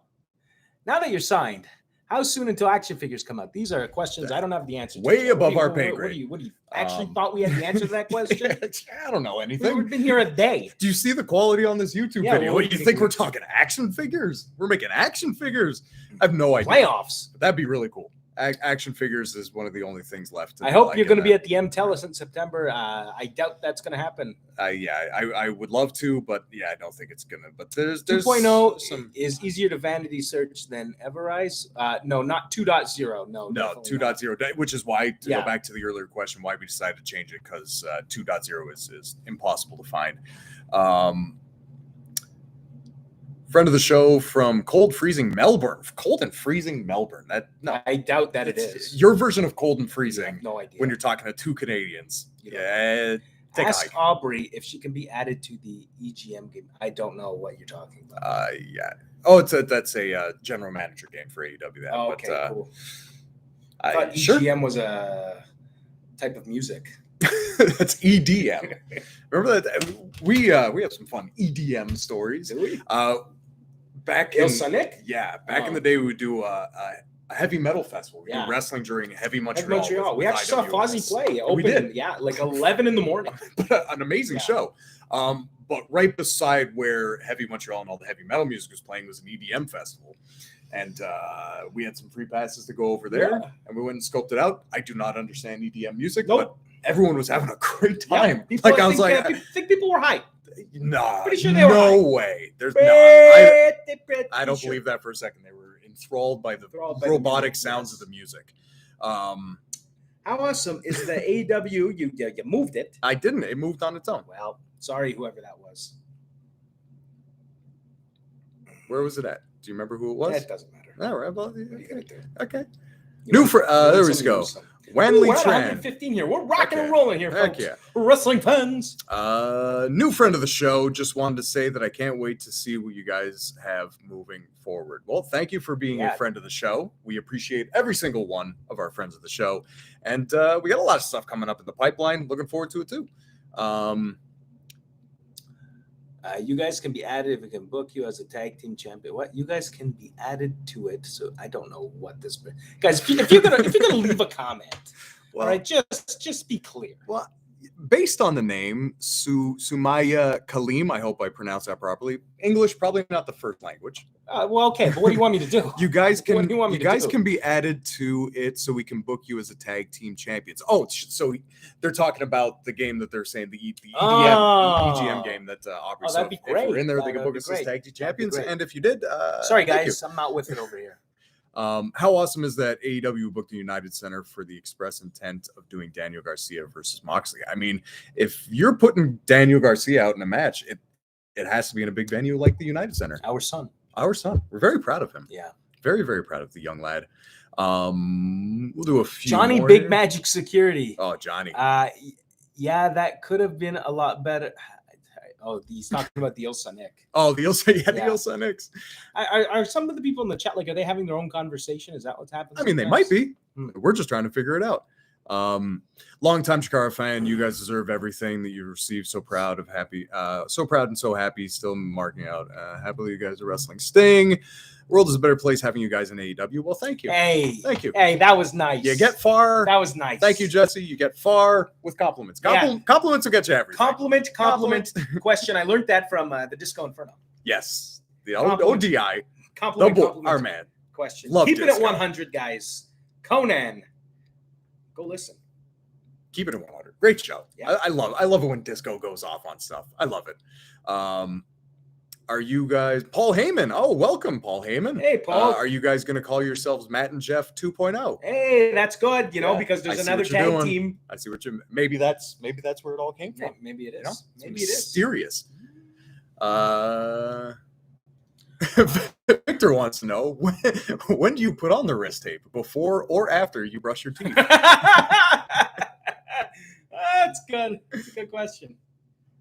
Now that you're signed, how soon until action figures come out? These are questions I don't have the answer to. Way above our pay grade. What do you actually thought we had the answer to that question? I don't know anything. We've been here a day. Do you see the quality on this YouTube video? What do you think we're talking action figures? We're making action figures. I have no idea. Playoffs. That'd be really cool. Action figures is one of the only things left. I hope you're going to be at the M-Tellus in September. I doubt that's going to happen. I would love to, but I don't think it's going to. But there's 2.0 is easier to vanity search than Everrise. No, not 2.0. No, 2.0, which is why, to go back to the earlier question, why we decided to change it, because 2.0 is impossible to find. Friend of the show from cold and freezing Melbourne. I doubt that it is. Your version of cold and freezing. No idea. When you're talking to two Canadians. Ask Aubrey if she can be added to the EGM game. I don't know what you're talking about. Oh, that's a general manager game for AEW. Oh, okay, cool. I thought EGM was a type of music. That's EDM. Remember that we have some fun EDM stories. Do we? Back in Sonic? Yeah, back in the day we would do heavy metal festival. We do wrestling during Heavy Montreal. We actually saw Fozzy play. Open, we did. Yeah, like 11 in the morning. An amazing show. But right beside where Heavy Montreal and all the heavy metal music was playing was an EDM festival. And we had some free passes to go over there, and we went and scoped it out. I do not understand EDM music, but everyone was having a great time. Like I was like, I think people were hyped. No, pretty sure they were no way. There's no. I don't believe that for a second. They were enthralled by the robotic sounds of the music. How awesome is the AEW? You moved it. I didn't. It moved on its own. Well, sorry, whoever that was. Where was it at? Do you remember who it was? It doesn't matter. All right. Well, okay. There we go. Wenley we're at Tran. 115 here. We're rocking and rolling here, folks. Yeah. Wrestling fans. New friend of the show. Just wanted to say that I can't wait to see what you guys have moving forward. Well, thank you for being a friend of the show. We appreciate every single one of our friends of the show. And we got a lot of stuff coming up in the pipeline. Looking forward to it, too. You guys can be added if we can book you as a tag team champion. What? You guys can be added to it. So I don't know what this guys. If you're gonna leave a comment, all right, just be clear. Well, based on the name Sumaya Kaleem, I hope I pronounced that properly. English probably not the first language. Well, okay, but what do you want me to do? You guys can be added to it so we can book you as a tag team champions. Oh, so they're talking about the game that they're saying the EGM game that Aubrey. That'd be great. If we're in there, they can book us as tag team champions. And if you did, sorry guys, I'm not with it over here. How awesome is that AEW booked the United Center for the express intent of doing Daniel Garcia versus Moxley? I mean, if you're putting Daniel Garcia out in a match, it has to be in a big venue like the United Center. Our son. We're very proud of him. Yeah. Very, very proud of the young lad. We'll do a few Johnny more Big here. Magic Security. Oh, Johnny. Yeah, that could have been a lot better. Oh, he's talking about the Ilsa Nick. Oh, the Ilsa Nicks. Are some of the people in the chat, like, are they having their own conversation? Is that what's happening? I mean, they might be. We're just trying to figure it out. Long-time Chikara fan, you guys deserve everything that you received. So proud and so happy. Still marking out. Happily, you guys are wrestling Sting. World is a better place having you guys in AEW. Well, thank you. Thank you. Hey, that was nice. You get far. That was nice. Thank you, Jesse. You get far with compliments. Compliments will get you everything. Compliment. Question. I learned that from the Disco Inferno. Yes. The ODI. Compliment. Our man. Question. Love Keep it Disco. at 100, guys. Conan. Go listen. Keep it at 100. Great show. Yeah. I love it when Disco goes off on stuff. I love it. Are you guys Paul Heyman? Oh, welcome, Paul Heyman. Hey, Paul. Are you guys going to call yourselves Matt and Jeff 2.0? Hey, that's good. Because there's another tag team. I see what you. Maybe that's where it all came from. Maybe it is. You know? Maybe it is. Mysterious. Victor wants to know when do you put on the wrist tape? Before or after you brush your teeth? That's good. That's a good question.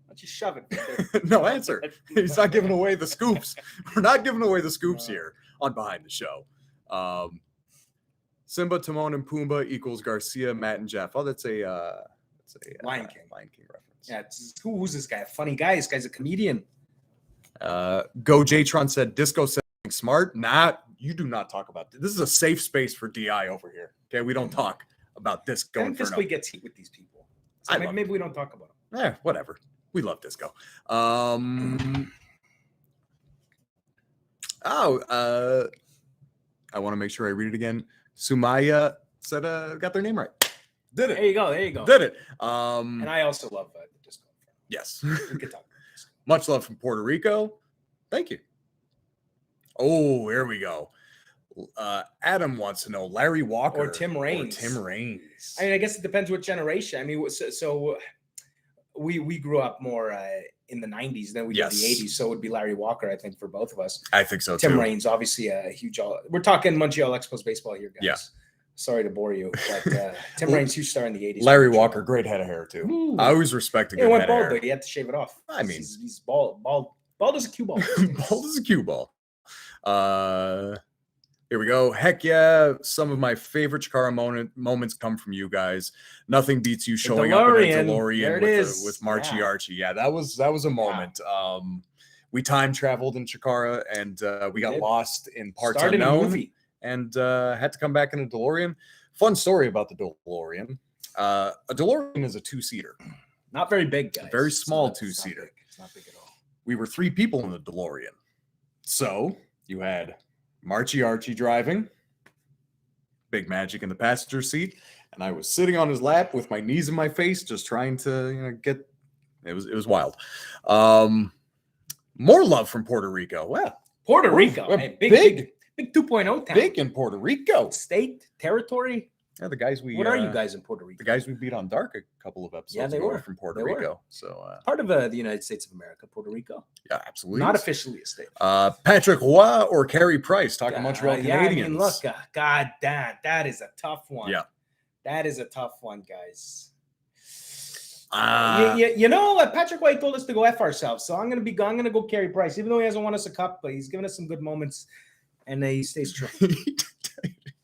Why don't you shove it? No answer. He's not giving away the scoops. We're not giving away the scoops here on Behind the Show. Simba, Timon, and Pumbaa equals Garcia, Matt, and Jeff. Oh, that's a Lion King reference. Yeah, who's this guy? A funny guy. This guy's a comedian. Go Jtron said Disco said smart. Nah, you do not talk about this. This is a safe space for DI over here. Okay, we don't talk about Disco. I think Disco gets heat with these people. So maybe we don't talk about him. Whatever. We love Disco. I want to make sure I read it again. Sumaya said got their name right. Did it. There you go. Did it. And I also love the Disco. Yes. We could talk about Disco. Much love from Puerto Rico. Thank you. Oh, here we go. Adam wants to know Larry Walker or Tim Raines. I mean, I guess it depends what generation. I mean, so we grew up more in the 90s than we did the 80s. So it would be Larry Walker, I think, for both of us. I think so, Tim Raines, obviously a huge we're talking Montreal Expos baseball here, guys. Yeah. Sorry to bore you, but Tim Raines, huge star in the 80s. Larry Walker, great head of hair, too. Ooh. I always respect a good head head of hair. But he had to shave it off. I mean, he's bald as a cue ball. Bald as a cue ball. Here we go. Heck yeah. Some of my favorite Chikara moments come from you guys. Nothing beats you showing up in a DeLorean with Marchie Archie. Yeah, that was a moment. We time traveled in Chikara and we got lost in parts unknown. and had to come back in a DeLorean. Fun story about the DeLorean. A DeLorean is a 2-seater. Not very big, guys. A very small 2-seater. It's not big at all. We were 3 people in the DeLorean. So you had Archie driving, Big Magic in the passenger seat, and I was sitting on his lap with my knees in my face, just trying to get. It was wild. More love from Puerto Rico. Well, Puerto Rico, hey, big 2.0 town. Big in Puerto Rico. State, territory. Yeah, the guys we. What are you guys in Puerto Rico? The guys we beat on Dark a couple of episodes ago were from Puerto Rico. So part of the United States of America, Puerto Rico. Yeah, absolutely. Not officially a state. Patrick Roy or Carey Price talking Montreal Canadiens. I mean, look, God damn, that is a tough one. Yeah, that is a tough one, guys. You know, Patrick White told us to go F ourselves, so I'm gonna go Carey Price, even though he hasn't won us a cup, but he's given us some good moments, and he stays true.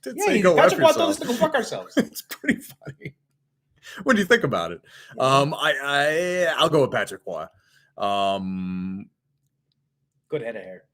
Patrick White told us to go fuck ourselves. It's pretty funny when you think about it. I'll go with Patrick White. Good head of hair.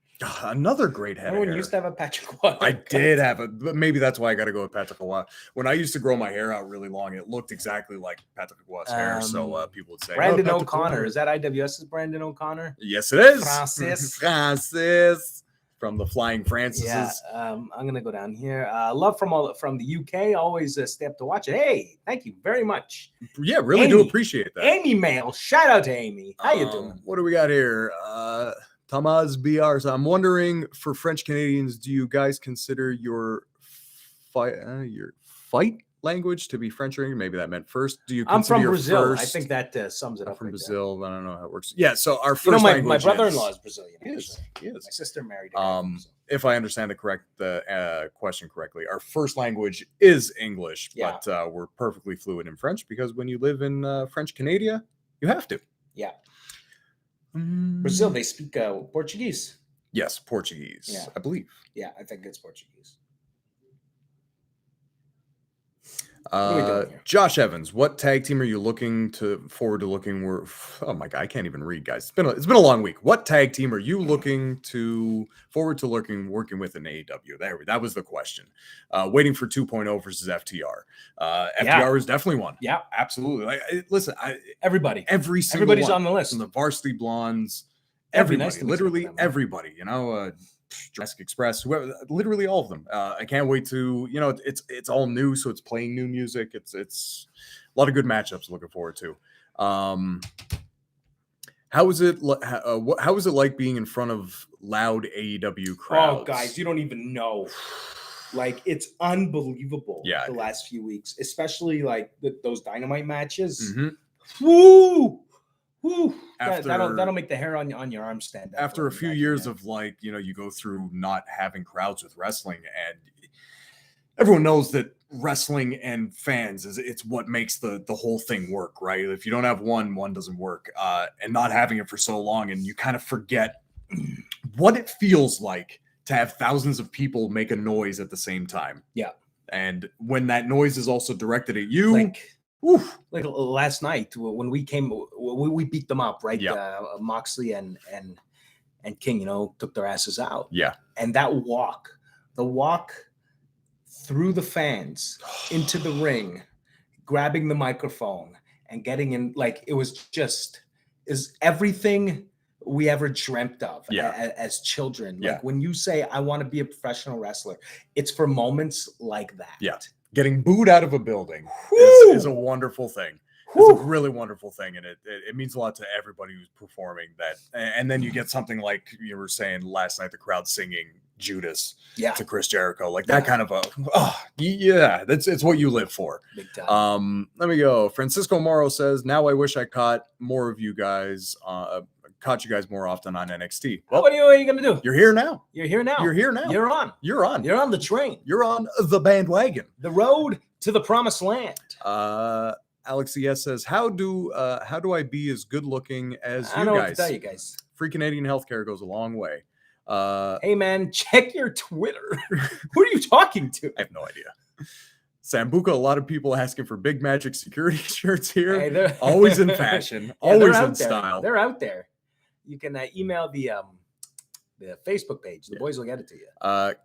Another great head. Everyone used to have a Patrick Waugh. I did have it, but maybe that's why I got to go with Patrick Waugh. When I used to grow my hair out really long, it looked exactly like Patrick Waugh's hair. So people would say, Brandon O'Connor. Is that IWS's Brandon O'Connor? Yes, it is. Francis from the Flying Francis. Yeah, I'm gonna go down here. Love from the UK. Always stay up to watch it. Hey, thank you very much. Yeah, really Amy, do appreciate that. Amy Mail. Shout out to Amy. How you doing? What do we got here? Tamaz BR. So I'm wondering, for French Canadians, do you guys consider your fight language to be French or English? Maybe that meant first. Do you? I'm from your Brazil. First... I think that sums it up. From Brazil. I don't know how it works. Yeah. So our first language. My brother-in-law is Brazilian. He is. My sister married. If I understand the question correctly, our first language is English, but we're perfectly fluent in French because when you live in French Canada, you have to. Yeah. Brazil, they speak Portuguese. Yes, Portuguese. Yeah. I believe. Yeah, I think it's Portuguese. Josh Evans, what tag team are you looking forward to looking? Oh my God, I can't even read, guys. It's been a long week. What tag team are you looking forward to working with in AEW? That was the question. Waiting for 2.0 versus FTR. FTR is definitely one. Yeah, absolutely. Listen, everybody's one, on the list. From the Varsity Blondes, everybody, literally everybody. Jurassic Express, whoever, literally all of them. I can't wait to, it's all new, so it's playing new music. It's a lot of good matchups. Looking forward to. How is it like being in front of loud AEW crowds? Oh, guys, you don't even know. Like, it's unbelievable. Yeah, the last few weeks, especially like those Dynamite matches. Mm-hmm. Woo! Woo. That'll make the hair on your arm stand up. After a few years of you go through not having crowds with wrestling, and everyone knows that wrestling and fans it's what makes the whole thing work, right? If you don't have one doesn't work. And not having it for so long, and you kind of forget what it feels like to have thousands of people make a noise at the same time. Yeah. And when that noise is also directed at you, like last night when we beat them up, right? Yeah. Moxley and King, took their asses out. Yeah. And the walk through the fans into the ring, grabbing the microphone and getting in, is everything we ever dreamt of as children. Yeah. Like when you say, I want to be a professional wrestler, it's for moments like that. Yeah. Getting booed out of a building is a wonderful thing. It's a really wonderful thing, and it means a lot to everybody who's performing that. And then you get something like you were saying last night, the crowd singing Judas to Chris Jericho, like that kind of it's what you live for. Big time. Let me go. Francisco Morrow says, now I wish I caught more of you guys. Caught you guys more often on NXT. Well, what are you going to do? You're here now. You're here now. You're on. You're on the train. You're on the bandwagon. The road to the promised land. Alex ES says, how do I be as good looking as you guys? I don't know what to tell you guys. Free Canadian healthcare goes a long way. Hey man, check your Twitter. Who are you talking to? I have no idea. Sambuca, a lot of people asking for Big Magic security shirts here. Hey, always in fashion, always in style. They're out there. You can email the the Facebook page. The boys will get it to you.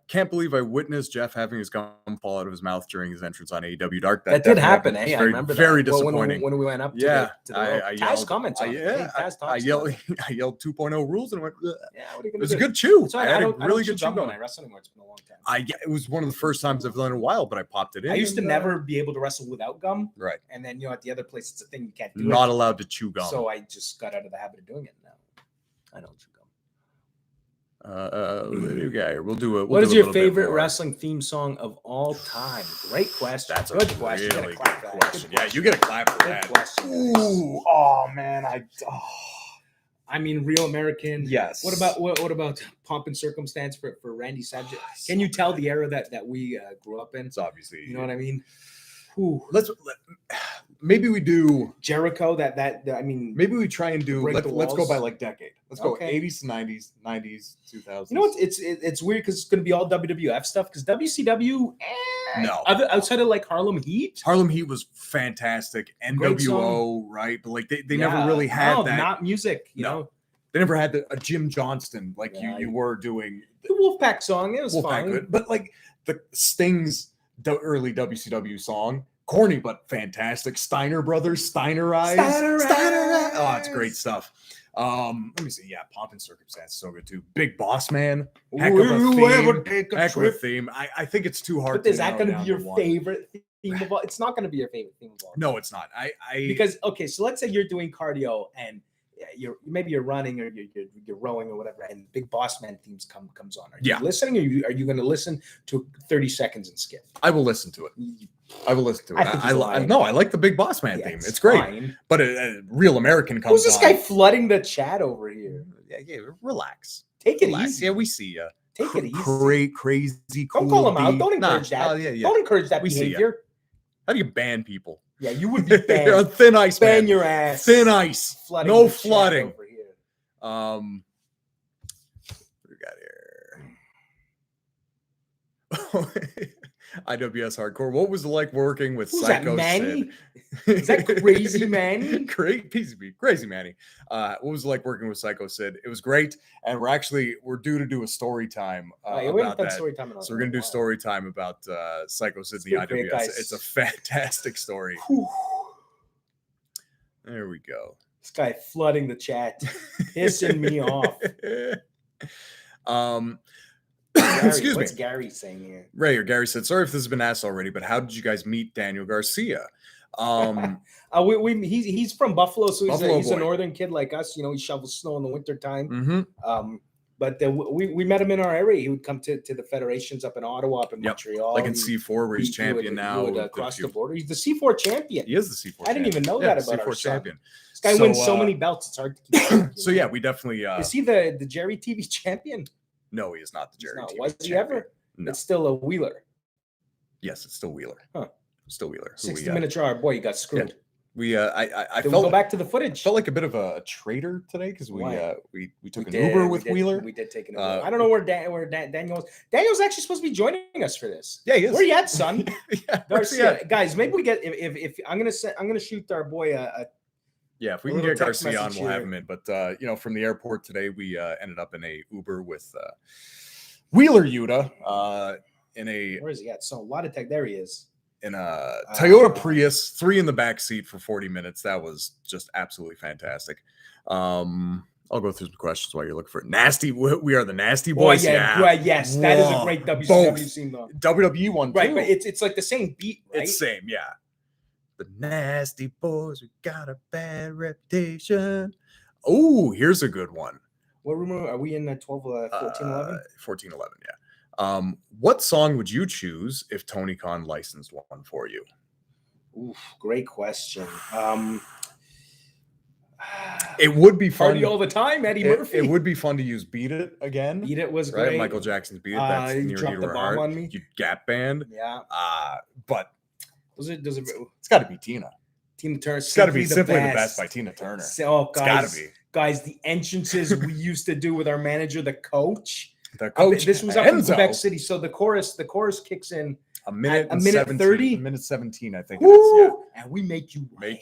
Can't believe I witnessed Jeff having his gum fall out of his mouth during his entrance on AEW Dark. That did happen. Hey, I remember very that. disappointing. When we went up to the I Taz comments on it. I yelled 2.0 rules and I went, yeah, what are you gonna it was do? a good chew. I had a really good chew going. I wrestle anymore. It's been a long time. It was one of the first times I've done it in a while, but I popped it in. I used to never be able to wrestle without gum. Right. And then, at the other place, it's a thing you can't do. Not allowed to chew gum. So I just got out of the habit of doing it now. I don't chew gum. We'll do it. What is your favorite wrestling theme song of all time? Great question. That's good a question. Really good question. Yeah, you get a clap for that. Question. Ooh, oh man, I mean, Real American. Yes. What about Pomp and Circumstance for Randy Savage? Can you tell the era that we grew up in? It's obviously, you know what I mean. Maybe we do Jericho. I mean, maybe we try and do. Let's go by like decade. Let's go 80s to 90s, 2000s. You know what? It's weird because it's going to be all WWF stuff. Because WCW, no, outside of like Harlem Heat. Harlem Heat was fantastic. NWO, right? But like they never really had that. Not music. You know, they never had a Jim Johnston like you were doing. The Wolfpack song, it was fine. Good, but like the Sting's early WCW song, corny but fantastic. Steiner Brothers, Steiner Eyes. Oh, it's great stuff. Let me see. Yeah, Pomp and Circumstance, so good too. Big Boss Man, heck of a theme. I think it's too hard. But is that going to be your favorite theme of all? It's not going to be your favorite theme of all. No, it's not. Because so let's say you're doing cardio and you're running or you're rowing or whatever, and Big Boss Man themes comes on. Are you listening, or are you going to listen to 30 seconds and skip? I will listen to it. I like the Big Boss Man theme. It's great. Fine. But a Real American comes on. Who's this guy flooding the chat over here? Yeah, relax. Take it easy. Yeah, we see you. Take it easy. Crazy cool. Don't call him out. Don't encourage that. Don't encourage that behavior. How do you ban people? Yeah, you would be banned. You're on thin ice, ban your ass. Thin ice. Flooding no flooding. Over here. What do we got here? IWS Hardcore. What was it like working with Psycho Sid? Is that Crazy Manny? Crazy Manny. What was it like working with Psycho Sid? It was great, and we're due to do a story time about that. So we're gonna do story time about Psycho Sid and the IWS. It's a fantastic story. There we go. This guy flooding the chat, pissing me off. Gary, excuse me. What's Gary saying here? Gary said, sorry if this has been asked already, but how did you guys meet Daniel Garcia? He's from Buffalo, so he's a northern kid like us. He shovels snow in the wintertime. But we met him in our area. He would come to the federations up in Ottawa, up in Montreal. Like in C4, where he's champion now. He would cross the border. He's the C4 champion. He is the C4 I didn't even know that about C4 our champion. This guy wins so many belts, it's hard to keep So yeah, we definitely... is he the Jerry TV champion? No, he is not the Jerry TV Was champion. he ever? No. It's still a Wheeler. Yes, it's still Wheeler. Huh. Still Wheeler. 60-minute jar. Boy, you got screwed. Yeah. I Did we go back to the footage? Felt like a bit of a traitor today because we took an Uber with Wheeler. We did take an Uber. I don't know where Daniel was. Daniel's actually supposed to be joining us for this. Yeah, he is. Where you at, son? Garcia. Guys, maybe we get if I'm gonna shoot our boy a yeah, if we can get Garcia on, we'll have him in. But from the airport today, we ended up in a Uber with Wheeler Yuta where is he at? So a lot of tech. There he is. In a Toyota Prius, 3 in the back seat for 40 minutes. That was just absolutely fantastic. I'll go through some questions while you're looking for it. Nasty. We are the Nasty Boys. Yes, that is a great WCW scene though. WWE one too. Right, but it's like the same beat, right? It's same, yeah. The Nasty Boys, we got a bad reputation. Oh, here's a good one. What room are we in? 12, 14, 11? 14, 11, yeah. What song would you choose if Tony Khan licensed one for you? Oof, great question. It would be fun. Party all the time, Eddie Murphy. It would be fun to use "Beat It" again. Beat It was right? great. Michael Jackson's "Beat It." That's you near dropped the bomb on me. You Gap Band. Yeah. But it's got to be Tina. Tina Turner. It's got to be Simply the Best by Tina Turner. Oh, guys, it's got to be. Guys, the entrances we used to do with our manager, the coach. This was up Enzo. in Quebec City. So the chorus kicks in a minute 30, a minute 17, I think. Woo! It is, and we make you wait.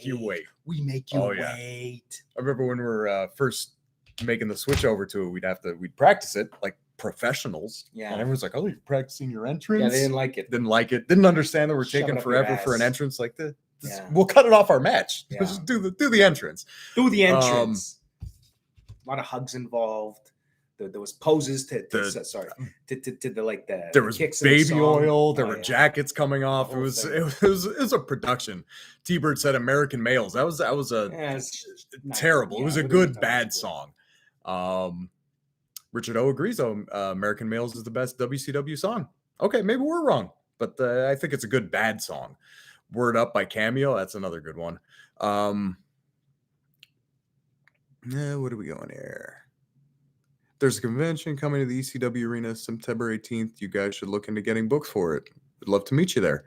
We make you wait. I remember when we were first making the switch over to it, we'd practice it like professionals. Yeah. And everyone's like, oh, you're practicing your entrance? Yeah, they didn't like it. Didn't understand that we're Shove it taking up forever your for an ass. entrance like this. Yeah. We'll cut it off our match. Yeah. Just do the entrance. Do the entrance. A lot of hugs involved. There was poses to the like the there was kicks in the baby song. oil. There Oh, were yeah. jackets coming off. The It whole was thing. it was a production. T-Bird said American Males. That was a Yeah, it's not- terrible. yeah, It was a what are we good talking bad about? song. Richard O agrees though. American Males is the best WCW song. Okay, maybe we're wrong, but I think it's a good bad song. Word Up by Cameo. That's another good one. What are we going here? There's a convention coming to the ECW Arena September 18th. You guys should look into getting booked for it. I'd love to meet you there.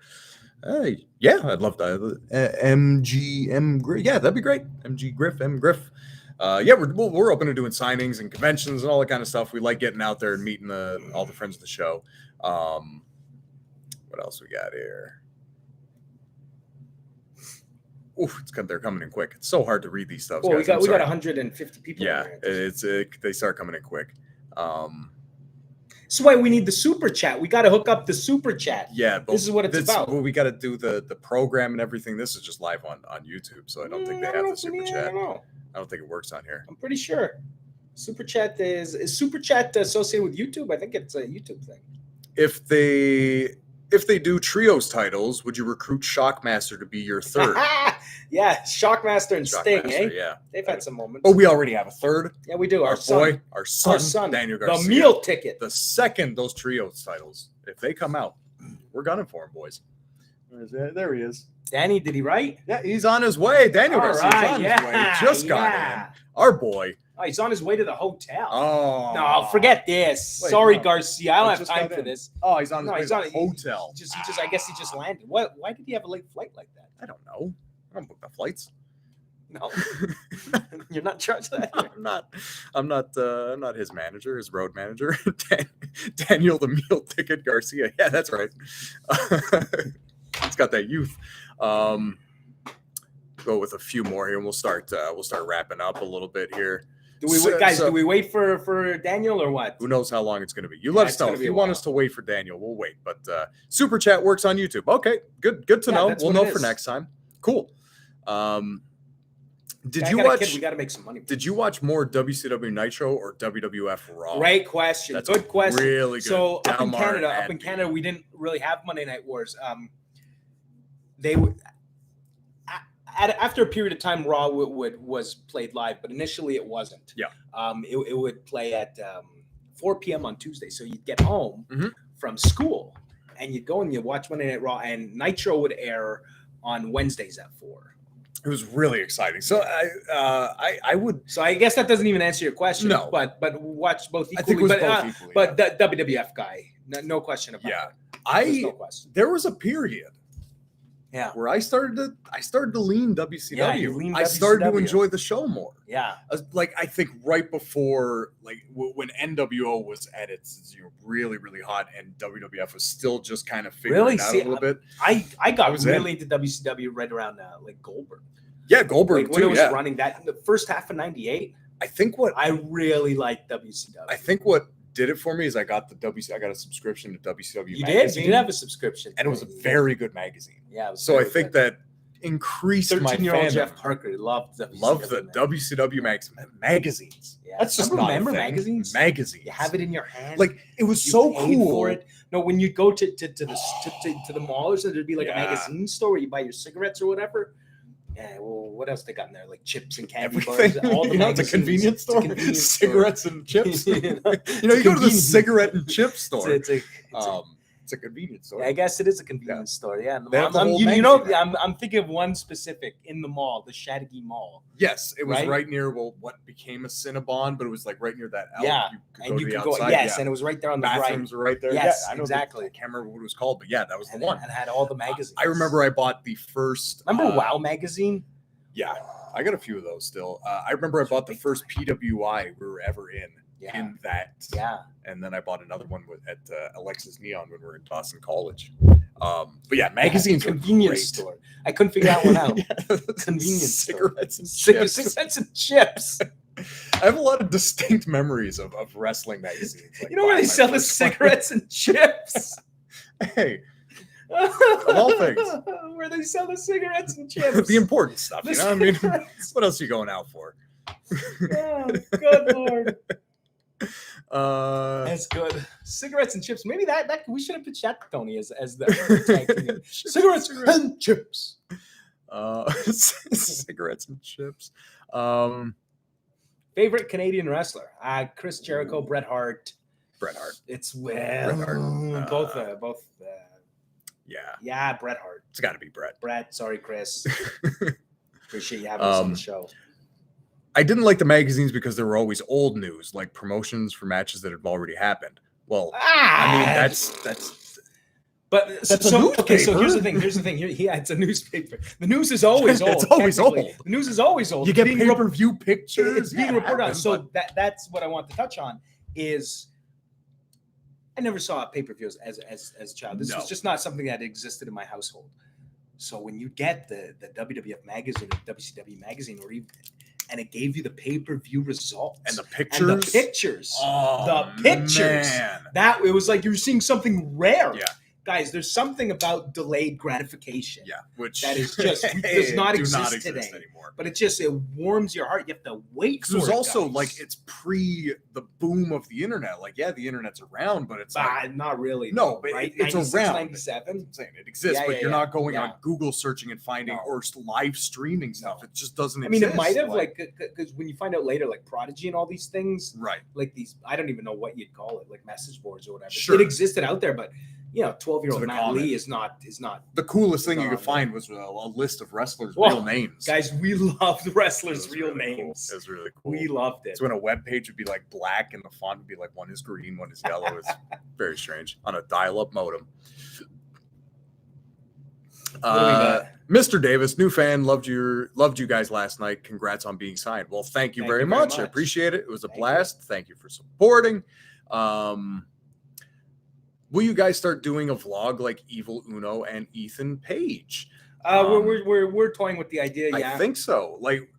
Yeah, I'd love to. MGM Griff. Yeah, that'd be great. MG Griff, M Griff. Yeah, we're open to doing signings and conventions and all that kind of stuff. We like getting out there and meeting all the friends of the show. What else we got here? Oof, they're coming in quick. It's so hard to read these stuff. Well, guys. we got 150 people. Yeah, in there. They start coming in quick. That's why we need the super chat. We got to hook up the super chat. Yeah, but this is what it's about. Well, we got to do the program and everything. This is just live on YouTube, so I don't think they have the super chat. I don't think it works on here. I'm pretty sure. Super chat is super chat associated with YouTube? I think it's a YouTube thing. If they do trios titles, would you recruit Shockmaster to be your third? Yeah, Shockmaster and Sting, Shockmaster, eh? yeah. They've had some moments. Oh, we already have a third. Yeah, we do. Our son, Daniel Garcia. The meal ticket. The second those trios titles, if they come out, we're gunning for him, boys. There he is. Danny, did he write? Yeah, he's on his way. Daniel Garcia's on his way. He just got in. Our boy. Oh, he's on his way to the hotel. Oh. No, forget this. Wait, Sorry, no. Garcia. I don't have time for this. Oh, he's on his way he's to on the hotel. I guess he just landed. Why did he have a late flight like that? I don't know. I don't book the flights. No. You're not in charge of that here. I'm not his manager, his road manager. Daniel the meal ticket Garcia. Yeah, that's right. It's got that youth. Go with a few more here and we'll start wrapping up a little bit here. Do we wait for Daniel or what? Who knows how long it's going to be? You let us know. If you want us to wait for Daniel, we'll wait. But Super Chat works on YouTube. Okay, good to know. We'll know for next time. Cool. Did you watch? We got to make some money. Did you watch more WCW Nitro or WWF Raw? Great question. That's good question. Really good. So up in Canada, we didn't really have Monday Night Wars. They would. After a period of time, Raw was played live, but initially it wasn't. Yeah. It would play at 4 p.m. on Tuesday. So you'd get home from school and you'd go and you'd watch Monday Night Raw, and Nitro would air on Wednesdays at 4. It was really exciting. So I would. So I guess that doesn't even answer your question. No. But watch both equally. I think it was both equally. But the WWF guy, no question about it. Yeah. No question. There was a period. Yeah, where I started to lean WCW. Yeah, you lean I started to WCW. enjoy the show more. Yeah, I think right before when NWO was at its really hot and WWF was still just kind of figuring it out a little bit. I got really into WCW right around Goldberg. Yeah, Goldberg when it was running that in the first half of '98. I think what I really liked WCW. I think what did it for me is I got a subscription to WCW You Magazine. You did have a subscription. And it was a very good magazine. Yeah. So I think that increased my 13-year-old fandom. Jeff Parker loved the WCW magazines. Yeah. That's just not remember a thing. magazines. Magazines. You have it in your hand. Like it was so cool for it. No, when you go to the mall, or so there'd be like a magazine store where you buy your cigarettes or whatever. Yeah, well, what else they got in there? Like chips and candy bars. All the it's a convenience store. Cigarettes and chips. You go to the cigarette and chip store. It's a convenience store. Yeah, I guess it is a convenience store. Yeah, I'm thinking of one specific in the mall, the Chateauguay Mall. Yes, it was right near what became a Cinnabon, but it was like right near that. Yeah, you could go. Yes, and it was right there on the bathrooms were right there. Yes, I exactly. I can't remember what it was called, but yeah, that was the one. And had all the magazines. I remember I bought the first. Remember Wow magazine? Yeah, I got a few of those still. I remember I bought the first PWI we were ever in that. Yeah. And then I bought another one at Alexis Neon when we were in Dawson College. But yeah, magazines convenience store. I couldn't figure that one out. Convenience cigarettes and chips. 6 cents and chips. I have a lot of distinct memories of wrestling magazines. Like, you know where they sell the cigarettes and chips? Hey, of all things. Where they sell the cigarettes and chips. The important stuff, you know? I mean, what else are you going out for? Oh, good Lord. That's good. Cigarettes and chips. Maybe that we should have pitched that to Tony as the tag team. Cigarettes and chips. Cigarettes and chips. Favorite Canadian wrestler? Chris Jericho, Bret Hart. Bret Hart. It's Bret Hart. both. Yeah, Bret Hart. It's got to be Bret. Bret, sorry, Chris. Appreciate you having us on the show. I didn't like the magazines because there were always old news, like promotions for matches that have already happened. Well, I mean that's. But so here's the thing. It's a newspaper. The news is always old. It's always old. The news is always old. You get pay-per-view pictures. It's being reported on. So that's what I want to touch on. Is I never saw a pay-per-view as a child. This was just not something that existed in my household. So when you get the WWF magazine or WCW magazine, or even, and it gave you the pay-per-view results and the pictures, man. That it was like you were seeing something rare. Yeah. Guys, there's something about delayed gratification. Yeah, which that is just does not exist today anymore. But it warms your heart. You have to wait for it. There's also like it's pre the boom of the internet. Like, yeah, the internet's around, but it's not really. No, but right? It's around. 97. I'm saying it exists, but you're not going on Google searching and finding or live streaming stuff. It just doesn't exist. I mean, it might have because when you find out later, like Prodigy and all these things, right? Like these, I don't even know what you'd call it, like message boards or whatever. Sure. It existed out there, but 12-year-old Matt Lee is not. The coolest thing you could find was a list of wrestlers' real names. Guys, we loved wrestlers' real names. It was really cool. We loved it. It's when a web page would be like black and the font would be like one is green, one is yellow. It's very strange on a dial-up modem. Mr. Davis, new fan, loved you guys last night. Congrats on being signed. Well, thank you very much. I appreciate it. It was a blast. Thank you for supporting. Will you guys start doing a vlog like Evil Uno and Ethan Page? We're toying with the idea. Yeah, I think so. Like,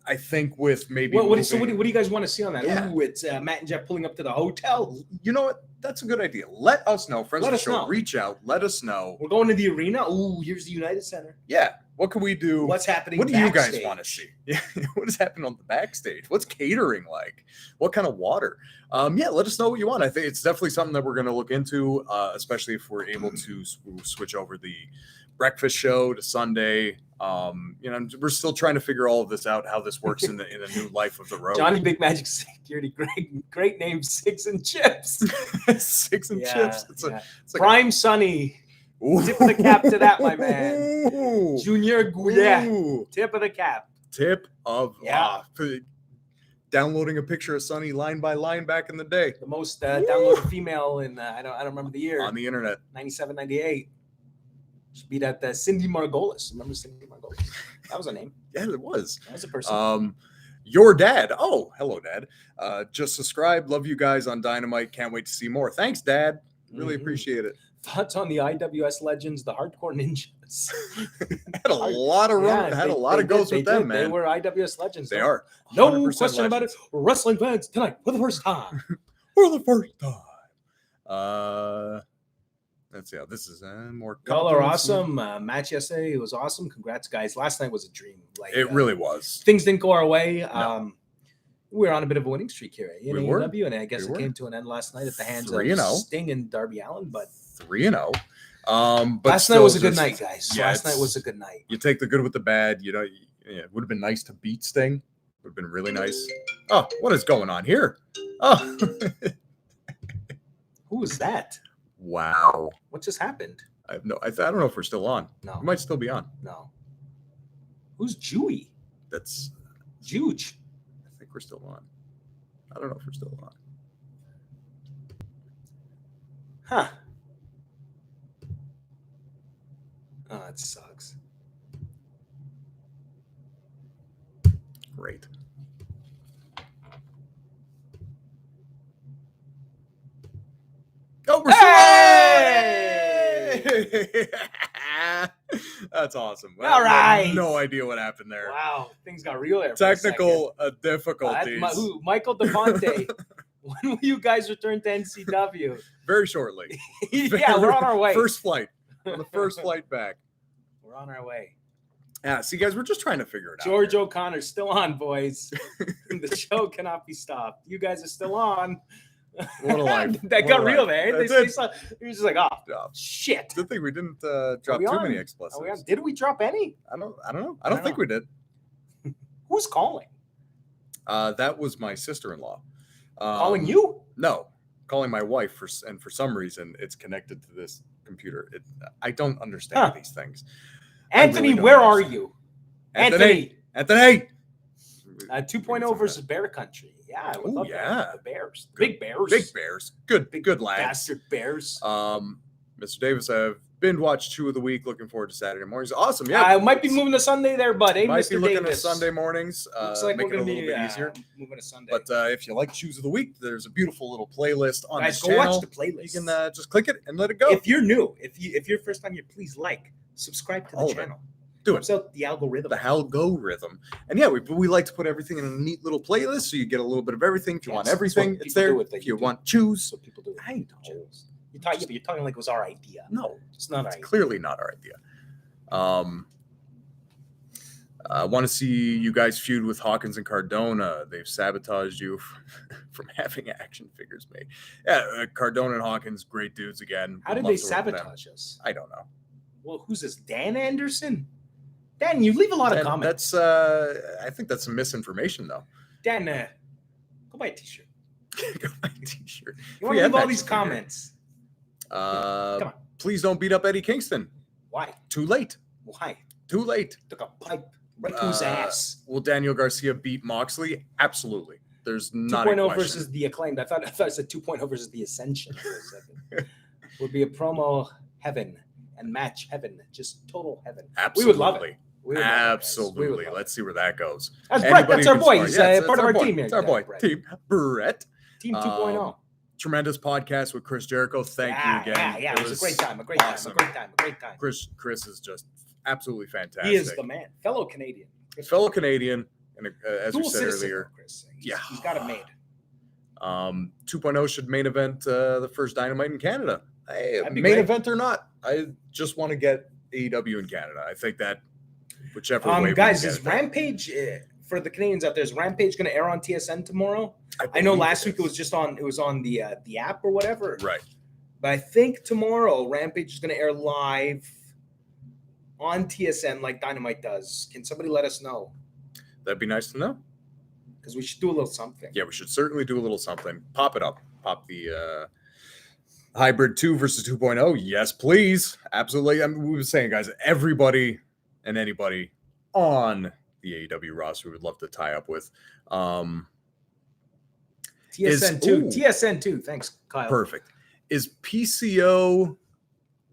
I think with maybe. What do you guys want to see on that? Yeah. Ooh, it's Matt and Jeff pulling up to the hotel. You know what? That's a good idea. Let us know. Friends of the show, know. reach out. Let us know. We're going to the arena. Ooh, here's the United Center. Yeah. What can we do? What's happening? What do you guys want to see? Yeah. What is happening on the backstage? What's catering like? What kind of water? Let us know what you want. I think it's definitely something that we're going to look into, especially if we're able to switch over the breakfast show to Sunday. We're still trying to figure all of this out, how this works in the new life of the road. Johnny Big Magic Security, great name, Six and Chips. Six and Chips. It's like Prime Sunny. Tip of the cap to that, my man. Junior Goulet. Tip of the cap. Downloading a picture of Sunny line by line back in the day. The most downloaded female in I don't remember the year. On the internet. 97, 98. She beat out Cindy Margolis. Remember Cindy Margolis? That was a name. Yeah, it was. That was a person. Your dad. Oh, hello, Dad. Just subscribe. Love you guys on Dynamite. Can't wait to see more. Thanks, Dad. Really appreciate it. Thoughts on the IWS legends, the Hardcore Ninjas? Had a lot of goes with them, man. They were IWS legends. They are. No question about it. Wrestling fans tonight for the first time. Let's see how this is more. Y'all are awesome. Match yesterday, it was awesome. Congrats, guys. Last night was a dream. It really was. Things didn't go our way. No. We were on a bit of a winning streak here in AEW, and I guess it came to an end last night at the hands of Sting and Darby Allin. But 3-0. But last night was a good night, guys. Yeah, last night was a good night. You take the good with the bad. It would have been nice to beat Sting. Would have been really nice. Oh, what is going on here? Oh, who was that? Wow. What just happened? I don't know if we're still on. No. We might still be on. No. Who's Jewy? That's Juge. I think we're still on. I don't know if we're still on. Huh. Oh, that sucks. Great. Oh, we're still on! That's awesome. Well, all right. No idea what happened there. Wow, things got real there. Technical difficulties. Michael DeFonte. When will you guys return to NCW? Very shortly. Yeah, we're on our way. First flight. On the first flight back. We're on our way. Yeah, see, guys, we're just trying to figure it out. George O'Connor's still on, boys. The show cannot be stopped. You guys are still on. What a life. That got real there. He was just like, oh, shit. Good thing we didn't drop too many explicits. Did we drop any? I don't know. I don't think we did. Who's calling? That was my sister-in-law. Calling you? No, calling my wife for some reason it's connected to this computer. I don't understand these things. Anthony, really where are you? Anthony. 2.0 versus Bear Country. Yeah, I would love that. The Bears. Big Bears. Big Bears. Good lads. Bastard Bears. Mr. Davis, I've binge watched 2 of the week. Looking forward to Saturday mornings. Awesome. Yeah. I might be moving to Sunday there, bud. Hey, might Mr. be looking Davis. at Sunday mornings. Looks like make we're it a gonna little bit easier. Moving to Sunday. But if you like Choose of the Week, there's a beautiful little playlist on guys, this go channel. watch the playlist. You can just click it and let it go. If you're new, if you're first time here, please subscribe to the channel. Do it. So the algorithm. The algorithm. And yeah, we like to put everything in a neat little playlist so you get a little bit of everything. If you want everything, it's there. If you want Choose. What people do. I don't. Choose. You're talking like it was our idea. No, it's not our idea. Clearly not our idea. I want to see you guys feud with Hawkins and Cardona. They've sabotaged you from having action figures made. Yeah, Cardona and Hawkins, great dudes again. How did they sabotage us? I don't know. Well, who's this? Dan Anderson? Dan, you leave a lot of comments. I think that's some misinformation, though. Dan, go buy a t-shirt. Go buy a t-shirt. You want to leave all these comments? Come on. Please don't beat up Eddie Kingston. Why? Too late. Why? Too late. Took a pipe right to his ass. Will Daniel Garcia beat Moxley? Absolutely. There's not 2.0 versus the Acclaimed. I thought it said 2.0 versus the Ascension for a second. Would be a promo heaven and match heaven. Just total heaven. Absolutely. We would love it. Absolutely. Let's see where that goes. That's Brett. That's our boy. He's part of our team here. It's our boy. Team Brett. Team 2.0. Tremendous podcast with Chris Jericho. Thank you again. Yeah. It was a great time. A great time. Chris is just absolutely fantastic. He is the man. Fellow Canadian. And as we said earlier, Chris. He's got it made. 2.0 should main event the first Dynamite in Canada. Event or not, I just want to get AEW in Canada. I think that whichever way. Guys, is Rampage for the Canadians out there? Is Rampage going to air on TSN tomorrow? I know last week it was on the app or whatever. Right. But I think tomorrow Rampage is going to air live on TSN like Dynamite does. Can somebody let us know? That'd be nice to know. Because we should do a little something. Yeah, we should certainly do a little something. Pop it up. Pop the Hybrid 2 versus 2.0. Yes, please. Absolutely. I mean, we were saying, guys, everybody and anybody on the AEW roster we would love to tie up with. TSN 2. Thanks, Kyle. Perfect. Is PCO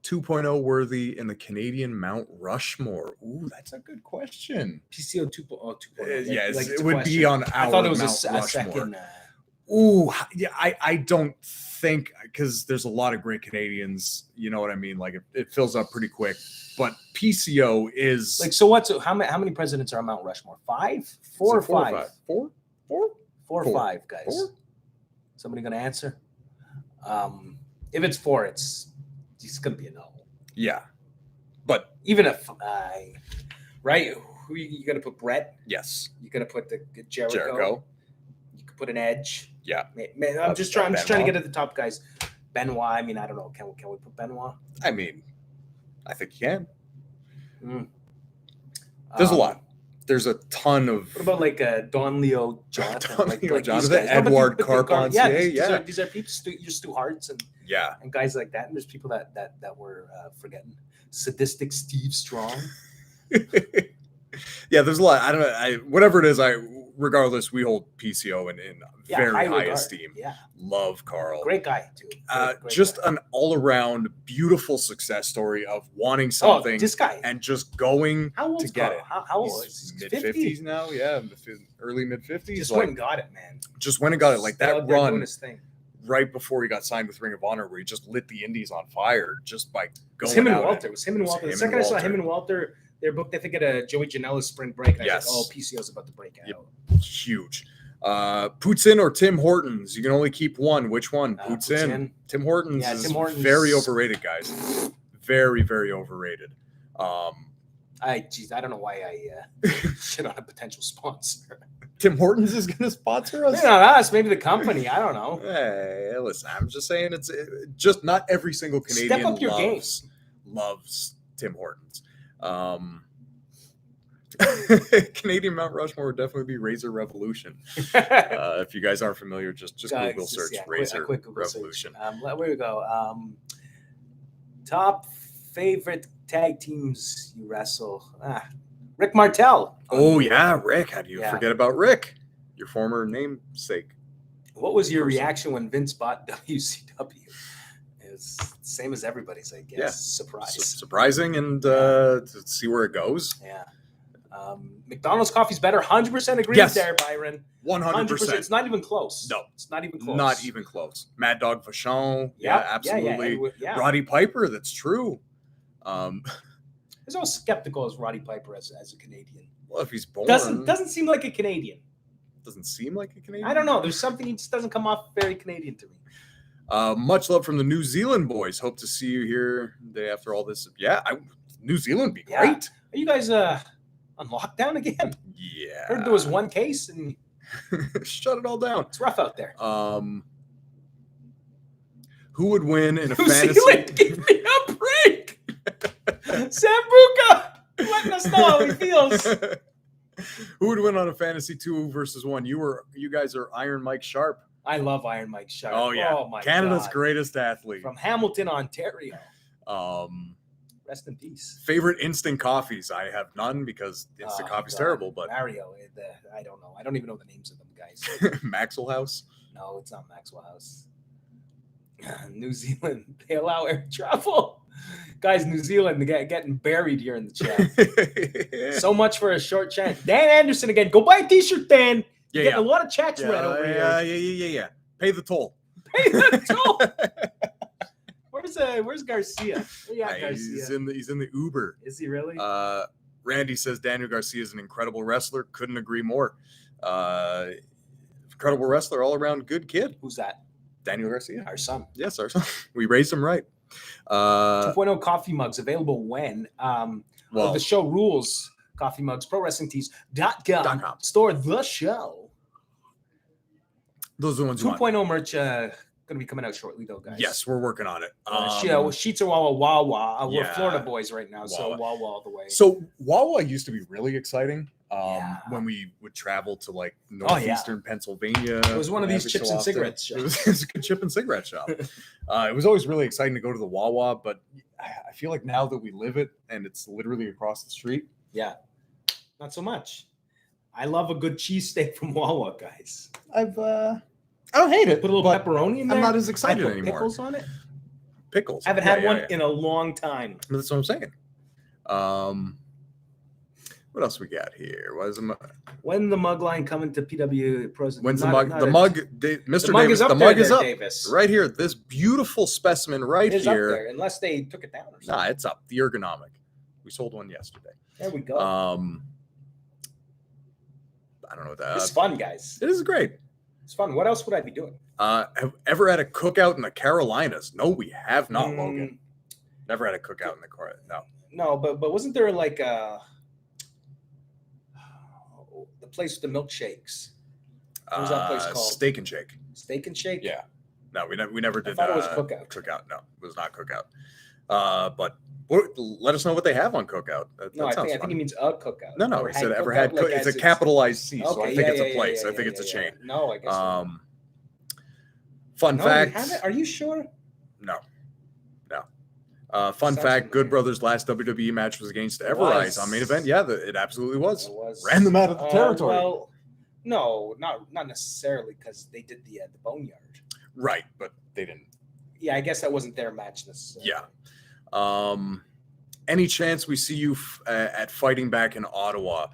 2.0 worthy in the Canadian Mount Rushmore? Ooh, that's a good question. PCO 2.0. Yes, it would be on our I thought it was Mount a Rushmore. second. Ooh, yeah, I don't think, because there's a lot of great Canadians, you know what I mean? Like it fills up pretty quick. But PCO is like, so what's how many presidents are on Mount Rushmore? 5? 4 or 5? 4 or 5, guys. 4? Somebody gonna answer? If it's 4, it's gonna be a no. Yeah, but even if right, who you gonna put? Brett? Yes. You gonna put the Jericho? You could put an Edge. Yeah. Man, I'm just trying to get at the top guys. Benoit. I mean, I don't know. Can we put Benoit? I mean, I think you can. There's a lot. There's a ton of. What about like Don Leo Jonathan? Jonathan, Edward Carpentier. Yeah, these are people. You're Stu Harts and guys like that. And there's people that we're forgetting. Sadistic Steve Strong. Yeah, there's a lot. I don't know. Whatever it is, regardless, we hold PCO in very high esteem. Yeah. Love Carl. Great guy, too. Great just guy. An all-around beautiful success story of wanting something this guy. And just going to get Carl? it. How old is he? Mid-50s now, yeah. Early mid-50s. Just went and got it, man. Just went and got it. Like that run right before he got signed with Ring of Honor, where he just lit the Indies on fire just by going. It was him and Walter. The second I saw him and Walter, they were booked, I think, at a Joey Janela's spring break. And I was like, oh, PCO's about to break out. Yep. Huge. Poutine or Tim Hortons? You can only keep one. Which one? Poutine. Tim Hortons is very overrated, guys. Very, very overrated. I don't know why I shit on a potential sponsor. Tim Hortons is going to sponsor us? Maybe not us, maybe the company. I don't know. Hey, listen, I'm just saying it's just not every single Canadian loves Tim Hortons. Canadian Mount Rushmore would definitely be Razor Revolution. If you guys aren't familiar, just Google search Razor Revolution. Where we go? Top favorite tag teams you wrestle? Rick Martel. Oh yeah, Rick. How do you forget about Rick? Your former namesake. What was your reaction when Vince bought WCW? It's the same as everybody's, I guess. Yeah. Surprising, and to see where it goes. Yeah. McDonald's coffee's better. 100% agree there, Byron. 100%. It's not even close. No, it's not even close. Not even close. Mad Dog Vachon. Yeah, absolutely. Yeah. Roddy Piper. That's true. I was always skeptical as Roddy Piper as a Canadian. Well, if he's born, doesn't seem like a Canadian. Doesn't seem like a Canadian. I don't know. There's something, he just doesn't come off very Canadian to me. Much love from the New Zealand boys. Hope to see you here the day after all this. Yeah, New Zealand would be great. Are you guys on lockdown again? Yeah. Heard there was one case and shut it all down. It's rough out there. Who would win in a New fantasy? Zealand, give me a break. Sambuca letting us know how he feels. Who would win on a fantasy 2 versus 1? You guys are Iron Mike Sharp. I love Iron Mike Sharp. Oh yeah, Canada's greatest athlete from Hamilton, Ontario. Rest in peace. Favorite instant coffees? I have none because instant coffee's terrible. But Mario, I don't know. I don't even know the names of them guys. Maxwell House? No, it's not Maxwell House. New Zealand, they allow air travel. Guys, New Zealand, they getting buried here in the chat. So much for a short chat. Dan Anderson again. Go buy a t-shirt, Dan. You're getting a lot of checks read over here. Yeah. Pay the toll. Pay the toll. Where's Garcia? Garcia. He's in the Uber. Is he really? Randy says Daniel Garcia is an incredible wrestler. Couldn't agree more. Incredible wrestler, all around good kid. Who's that? Daniel Garcia. Our son. Yes, our son. We raised him right. 2.0 coffee mugs available when? The show rules. Coffee mugs, ProWrestlingTees.com. Store the show. Those are the ones 2.0 merch going to be coming out shortly, though, guys. Yes, we're working on it. Sheets are Wawa. We're Florida boys right now, so Wawa all the way. So Wawa used to be really exciting when we would travel to like northeastern Pennsylvania. It was one of these chips and cigarettes shops. It was a good chip and cigarette shop. It was always really exciting to go to the Wawa, but I feel like now that we live it and it's literally across the street. Yeah, not so much. I love a good cheesesteak from Wawa, guys. I don't hate it. Put a little pepperoni in there. I'm not as excited anymore. Pickles on it? Pickles. I haven't had one in a long time. That's what I'm saying. What else we got here? When the mug line coming to PW Pros? When's the mug? The mug, Mr. Davis. The mug is up. Davis. Right here. This beautiful specimen right here. Up there, unless they took it down or something. Nah, it's up. The ergonomic. We sold one yesterday. There we go. I don't know what that. It's fun, guys. It is great. It's fun. What else would I be doing? Have ever had a cookout in the Carolinas? No, we have not, Logan. Never had a cookout in the Carolinas. No. No, but wasn't there like the place with the milkshakes? What was that place called? Steak and Shake. Steak and Shake? Yeah. No, we never did. I thought it was cookout. Cookout. No, it was not cookout. But let us know what they have on cookout. I think he means a cookout. No, he said ever had. It's a capitalized C, so I think it's a place. I think it's a chain. No, I guess. Fun fact. Are you sure? No. Fun fact: Good Brothers' last WWE match was against Everest on main event. Yeah, it absolutely was. It was. Ran them out of the territory. Well, no, not necessarily because they did the Boneyard. Right, but they didn't. Yeah, I guess that wasn't their match necessarily. Yeah. Any chance we see you at Fighting Back in Ottawa?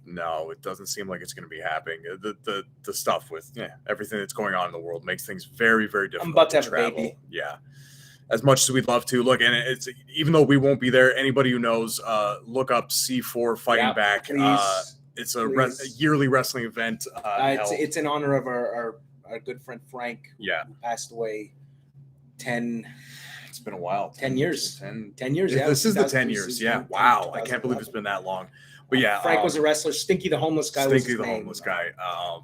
No, it doesn't seem like it's going to be happening. The stuff with everything that's going on in the world makes things very, very difficult. I'm about to have travel. a baby. Yeah, as much as we'd love to. Look, and it's even though we won't be there. Anybody who knows, look up C4 Fighting Back. Please, it's a yearly wrestling event. It's in honor of our good friend Frank. Who passed away 10. It's been a while. 10 years. 10 years. Yeah, this is the 10 years. Yeah. Wow. I can't believe it's been that long. But yeah, Frank was a wrestler. Stinky the homeless guy. Homeless guy.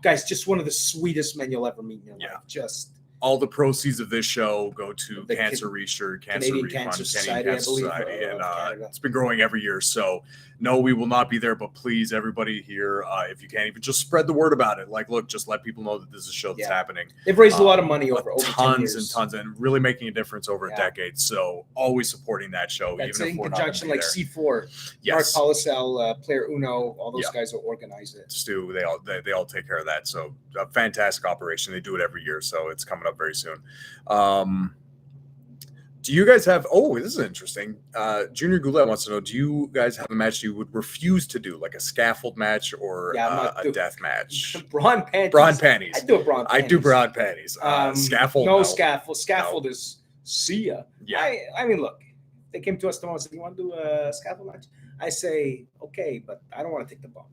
Guys, just one of the sweetest men you'll ever meet in your life. Just all the proceeds of this show go to Cancer Research, Canadian Cancer Society, I believe, and it's been growing every year. So no, we will not be there, but please, everybody here, if you can, even just spread the word about it. Like, look, just let people know that this is a show that's happening. They've raised a lot of money over tons and tons, and really making a difference over a decade. So always supporting that show, that's even if we're conjunction not like C4, Mark Polisel, Player Uno, all those guys will organize it. Stu, they all take care of that. So a fantastic operation. They do it every year, so it's coming up very soon. Do you guys have? Oh, this is interesting. Junior Goulet wants to know: do you guys have a match you would refuse to do, like a scaffold match or a death match? Brawn panties. Brawn panties. I do a brawn. Panties. I do brawn panties. Scaffold. No scaffold. Scaffold is see ya. Yeah. I mean, look. They came to us tomorrow and said, "You want to do a scaffold match?" I say, "Okay, but I don't want to take the bump."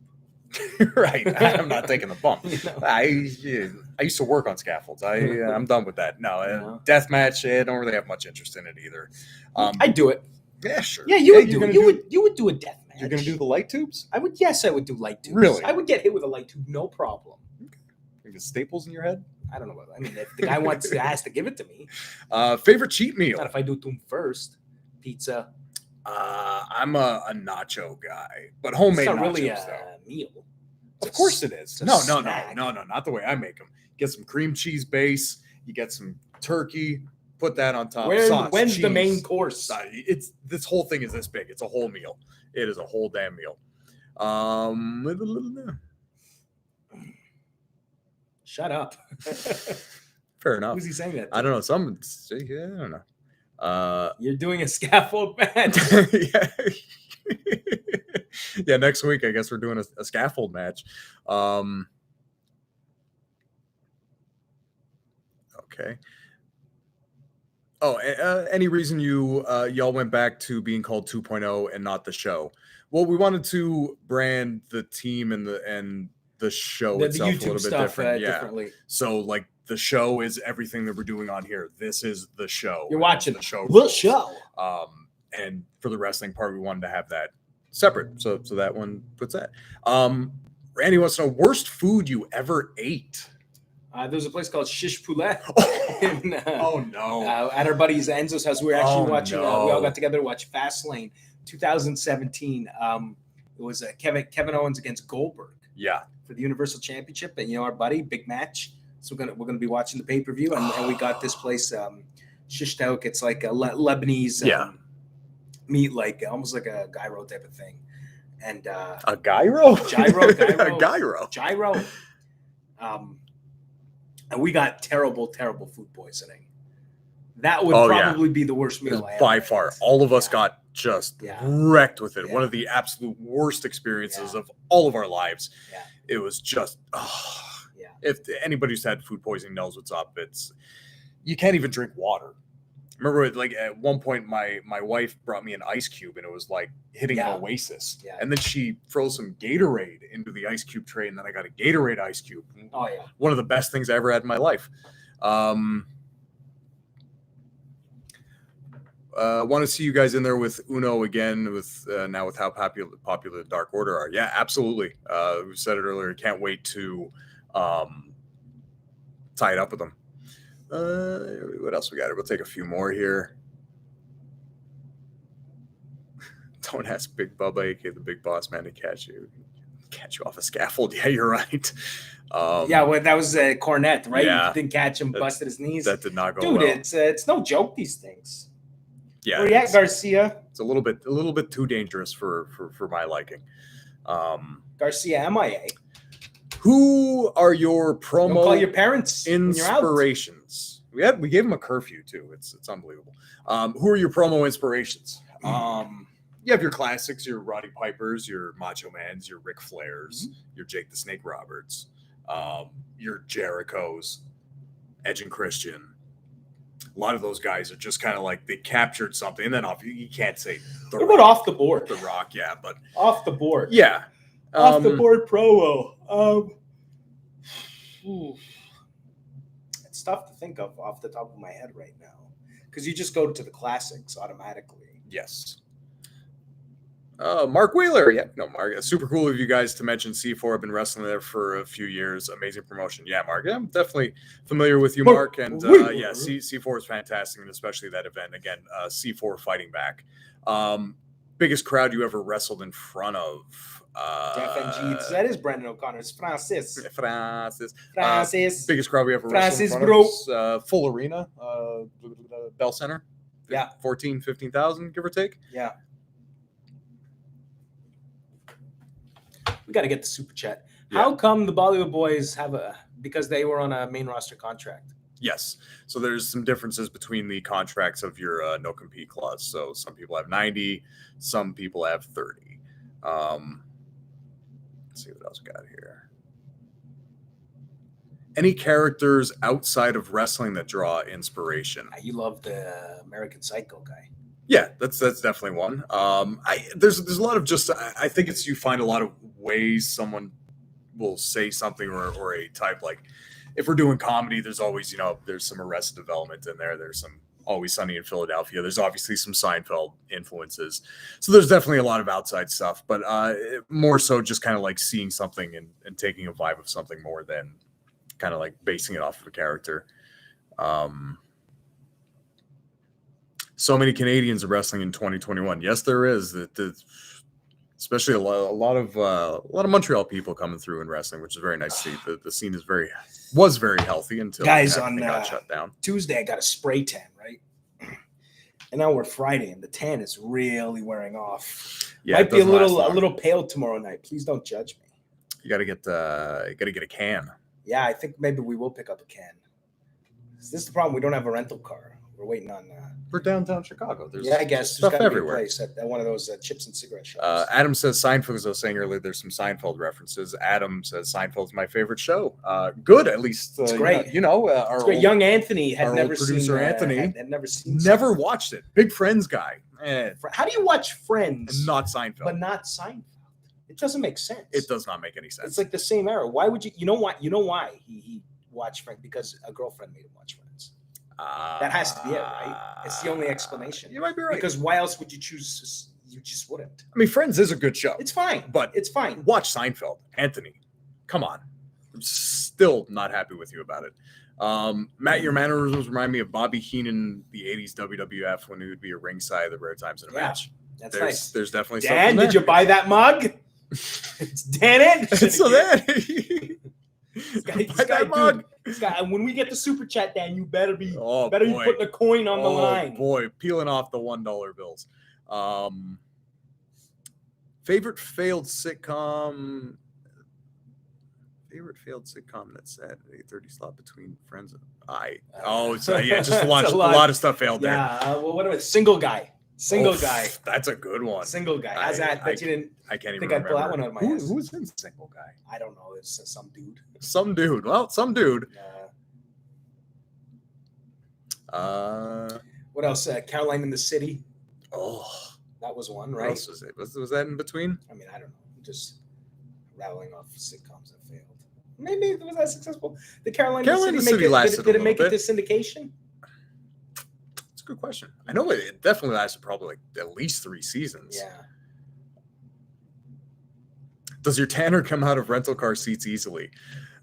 Right. I'm not taking the bump. I used to work on scaffolds. I'm done with that. No, death match. I don't really have much interest in it either. I'd do it. Yeah, sure. Yeah, you would do it. You would do a death match. You're gonna do the light tubes? I would. Yes, I would do light tubes. Really? I would get hit with a light tube, no problem. You get staples in your head? I don't know. I mean, if the guy has to give it to me. Favorite cheat meal? Not if I do it to him first. Pizza. I'm a nacho guy, but homemade nachos. It's not really a meal. Of course it is. No, not the way I make them. Get some cream cheese base. You get some turkey. Put that on top. When's the main course? It's this whole thing is this big. It's a whole meal. It is a whole damn meal. Shut up. Fair enough. Who's he saying that to? I don't know. I don't know. You're doing a scaffold match. Yeah, next week I guess we're doing a scaffold match. Okay. Oh, any reason y'all went back to being called 2.0 and not the show? Well, we wanted to brand the team and the show itself a little bit different. Differently. So like the show is everything that we're doing on here. This is the show. You're watching the show. The show. And for the wrestling part, we wanted to have that separate. So that one puts that. Randy wants to know worst food you ever ate. There's a place called Shish Poulet. Oh no! At our buddy's Enzo's house, we were actually watching. We all got together to watch Fastlane 2017. It was Kevin Owens against Goldberg. Yeah. For the Universal Championship, and our buddy, big match. So we're gonna be watching the pay per view, and we got this place, Shish Taouk. It's like a Lebanese meat, like almost like a gyro type of thing. And a gyro. Gyro. And we got terrible food poisoning. That would probably be the worst meal I ever by far. All of us got just wrecked with it. Yeah. One of the absolute worst experiences of all of our lives. Yeah. It was just if anybody who's had food poisoning knows what's up. It's you can't even drink water. Remember, like at one point, my wife brought me an ice cube, and it was like hitting an oasis. Yeah. And then she froze some Gatorade into the ice cube tray, and then I got a Gatorade ice cube. Oh yeah, one of the best things I ever had in my life. Want to see you guys in there with Uno again. With now with how popular the Dark Order are. Yeah, absolutely. We said it earlier. Can't wait to tie it up with them. What else we got? We'll take a few more here. Don't ask Big Bubba, aka the Big Boss Man, to catch you off a scaffold. Yeah, you're right. Well, that was Cornette, right? Yeah, he didn't catch him, busted his knees. That did not go Dude, well. It's no joke, these things. Yeah, where you at, Garcia? It's a little bit too dangerous for my liking. Garcia, MIA. Who are your promo? Don't call your parents inspirations. We gave them a curfew too. It's unbelievable. Who are your promo inspirations? you have your classics, your Roddy Pipers, your Macho Mans, your Ric Flairs, your Jake the Snake Roberts, your Jerichos, Edge and Christian. A lot of those guys are just kind of like they captured something, and then you can't say. What about off the board? The Rock, yeah, but off the board, yeah, off the board promo. It's tough to think of off the top of my head right now because you just go to the classics automatically. Yes. Mark Wheeler. Yeah, no, Mark. Super cool of you guys to mention C4. I've been wrestling there for a few years. Amazing promotion. Yeah, Mark. Yeah, I'm definitely familiar with you, Mark. And yeah, C4 is fantastic, and especially that event. Again, C4 fighting back. Biggest crowd you ever wrestled in front of? FNG. That is Brendan O'Connor. It's Francis. Biggest crowd we ever wrestled in front of was, full arena, Bell Center. Yeah. 14,000, 15,000, give or take. Yeah. We got to get the super chat. Yeah. How come the Bollywood Boys because they were on a main roster contract? Yes. So there's some differences between the contracts of your no compete clause. So some people have 90, some people have 30. Let's see what else we got here. Any characters outside of wrestling that draw inspiration? You love the American Psycho guy. Yeah, that's definitely one. There's a lot of just I think it's you find a lot of ways someone will say something or a type. Like if we're doing comedy, there's always there's some Arrested Development in there. There's some Always Sunny in Philadelphia. There's obviously some Seinfeld influences. So there's definitely a lot of outside stuff, but more so just kind of like seeing something and taking a vibe of something more than kind of like basing it off of a character. So many Canadians are wrestling in 2021. Yes, there is. Especially a lot of Montreal people coming through in wrestling, which is very nice to see. The scene was very healthy until guys got shut down. Tuesday, I got a spray tan, right? And now we're Friday, and the tan is really wearing off. Yeah, might be a little pale tomorrow night. Please don't judge me. You gotta get a can. Yeah, I think maybe we will pick up a can. This is the problem. We don't have a rental car. We're waiting on. We're downtown Chicago. There's I guess stuff everywhere. Place at one of those chips and cigarette shops. Adam says Seinfeld. As I was saying earlier, there's some Seinfeld references. Adam says Seinfeld's my favorite show. Good, at least. It's great. Our great. Young Anthony had never producer seen. Anthony had never seen. Never watched it. Big Friends guy. How do you watch Friends? And not Seinfeld. But not Seinfeld. It doesn't make sense. It does not make any sense. It's like the same era. Why would you? You know what? You know why he watched Friends? Because a girlfriend made him watch Friends. That has to be it, right? It's the only explanation. You might be right. Because why else would you choose? You just wouldn't. I mean, Friends is a good show. It's fine, but it's fine. Watch Seinfeld, Anthony. Come on, I'm still not happy with you about it. Matt, your mannerisms remind me of Bobby Heenan, the '80s WWF, when he would be a ringside at the rare times in a match. That's nice. There's definitely Dan, something. Did you buy that mug? It's Dan Anderson. So then. This guy, when we get the super chat, Dan, you better be putting a coin on the line. Boy, peeling off the $1 bills. Favorite failed sitcom. That's at 8:30 slot between friends. Just a lot of stuff failed there. Yeah. Well, what about Single Guy? Guy. That's a good one. Single Guy. I can't even remember. I pull that one out of my ass. Who's in Single Guy? I don't know. It's some dude. Some dude. Well, some dude. What else? Caroline in the City. Oh, that was one, right? What else was it? Was that in between? I mean, I don't know. I'm just rattling off sitcoms that failed. Maybe it was that successful. The Caroline in the City lasted. Did it make it to syndication? Good question. I know it definitely lasted probably like at least 3 seasons. Yeah. Does your tanner come out of rental car seats easily?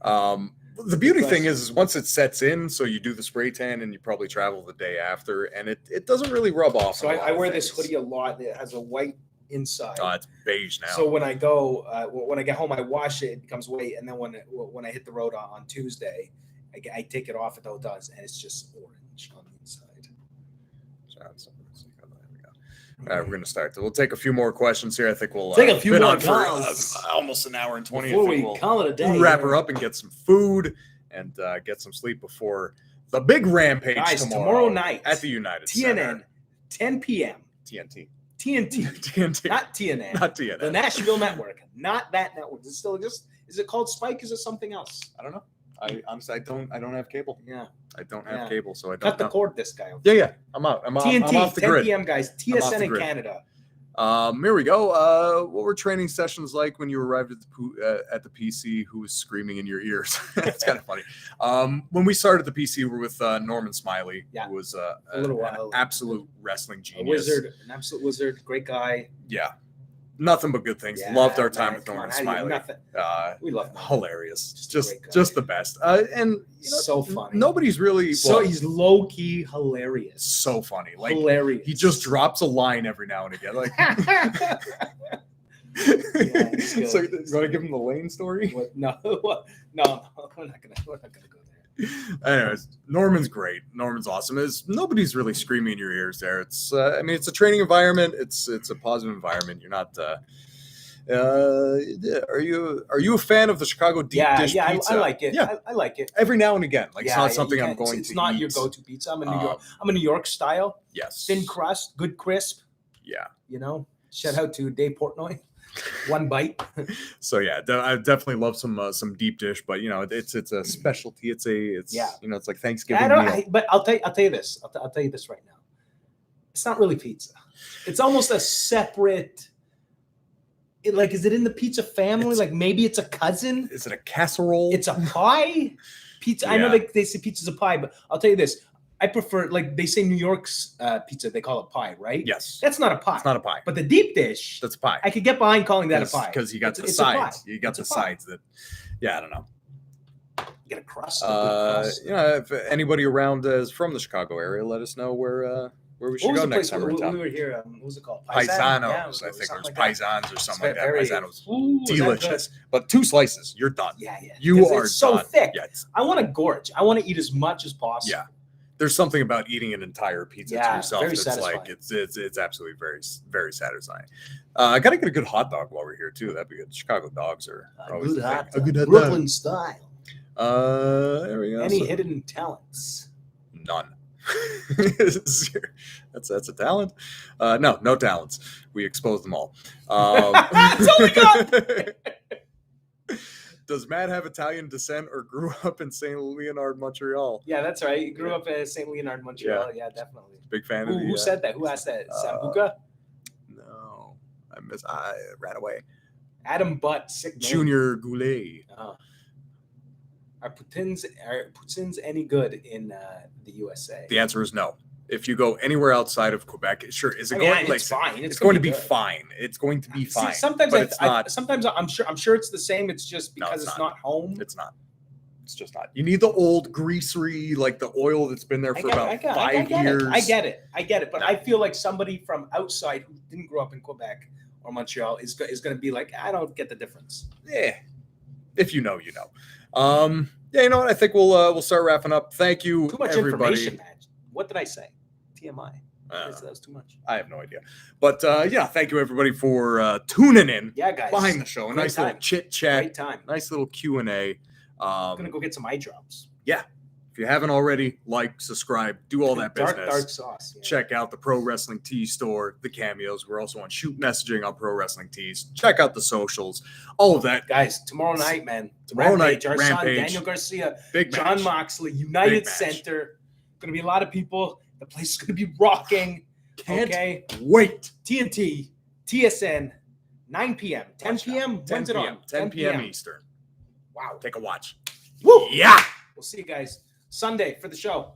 The beauty thing is once it sets in, so you do the spray tan and you probably travel the day after, and it doesn't really rub off. So I wear this hoodie a lot. It has a white inside. Oh, it's beige now. So when I get home, I wash it. It becomes white, and then when I hit the road on Tuesday, I take it off at the hotels, and it's just orange on the inside. All right, we're going to start. We'll take a few more questions here. I think we'll take a few more calls. For almost an hour and 20. Before we call it a day. We'll wrap her up and get some food and get some sleep before the big rampage tomorrow night at the United TNN, Center. 10 p.m. TNT. TNT. TNT. Not TNN. Not TNN. The Nashville Network. Not that network. It's still just. Is it called Spike? Is it something else? I don't know. I honestly, I don't have cable. Yeah. I don't have cable, so I don't Cut the cord, this guy. Yeah. I'm out. TNT, I'm off the 10 grid. p.m. guys. TSN in Canada. Here we go. What were training sessions like when you arrived at the PC? Who was screaming in your ears? It's kind of funny. When we started the PC, we were with Norman Smiley, who was an absolute wrestling genius, an absolute wizard, great guy. Yeah, nothing but good things. Loved our time with Norman Smiley. We love him. Hilarious, just the best. And so funny. Nobody's really he's low key hilarious. So funny, like hilarious. He just drops a line every now and again, like. So you want to give him the Lane story? No, we're not gonna go there. Anyways, Norman's great. Norman's awesome. Nobody's really screaming in your ears there. It's it's a training environment. It's a positive environment. You're not. Are you a fan of the Chicago deep dish pizza? I like it. Yeah, I like it every now and again. Like it's not something I'm going to. It's not your go-to pizza. I'm a New York style. Yes. Thin crust, good crisp. Yeah. Shout out to Dave Portnoy. One bite. So yeah, I definitely love some deep dish, but it's a specialty. It's it's like Thanksgiving meal. But I'll tell you this. I'll tell you this right now. It's not really pizza. It's almost a separate. Is it in the pizza family? Maybe it's a cousin. Is it a casserole? It's a pie. Pizza. Yeah. I know they say pizza's a pie, but I'll tell you this. I prefer, they say New York's pizza, they call it pie, right? Yes. That's not a pie. It's not a pie. But the deep dish, that's a pie. I could get behind calling that a pie. Because you got the sides. You got the sides that, I don't know. You get a crust. If anybody around is from the Chicago area, let us know where we should go next time we're in town. We were here. What was it called? Paisanos. I think it was Paisans or something like that. Paisanos. Delicious. That But 2 slices, you're done. Yeah. You are it's so done. thick. Yeah, I want to gorge. I want to eat as much as possible. Yeah. There's something about eating an entire pizza to yourself very that's satisfying. It's absolutely very, very satisfying. I gotta get a good hot dog while we're here too. That'd be good. Chicago dogs are always good hot dog. A good hot Brooklyn dog. style. There we go. Any hidden talents? None. That's a talent. No talents. We exposed them all. That's all we got. Does Matt have Italian descent or grew up in St. Leonard, Montreal? Yeah, that's right. He grew up in St. Leonard, Montreal. Yeah, definitely. Big fan of who said that? Who asked that? Sambuca? No. I ran away. Adam Butt, sick name. Junior Goulet. Are poutines any good in the USA? The answer is no. If you go anywhere outside of Quebec, sure. Is it going? It's fine. It's going to be fine. It's going to be fine. Sometimes it's not. Sometimes I'm sure it's the same. It's just because it's not home. It's not. It's just not. You need the old greasery, the oil that's been there for about 5 years. I get it. But I feel like somebody from outside who didn't grow up in Quebec or Montreal is going to be like, I don't get the difference. Yeah. If you know, you know. You know what? I think we'll start wrapping up. Thank you, Too much everybody. information, man. What did I say? TMI. That was too much. I have no idea. But thank you everybody for tuning in. Yeah, guys. Behind the show. A nice little chit chat. Great time. Nice little Q&A. I'm gonna go get some eye drops. Yeah. If you haven't already, subscribe, do all that business. Dark sauce. Yeah. Check out the Pro Wrestling Tees store, the cameos. We're also on Shoot Messaging on Pro Wrestling Tees. Check out the socials, all of that. Guys, tomorrow night, man. Rampage. Our son, Daniel Garcia, Big John Moxley, United Center. Going to be a lot of people. The place is going to be rocking. Can't wait. TNT, TSN, 9 p.m. 10 p.m. When's it on? 10 p.m. Eastern. Wow. Take a watch. Woo! Yeah. We'll see you guys Sunday for the show.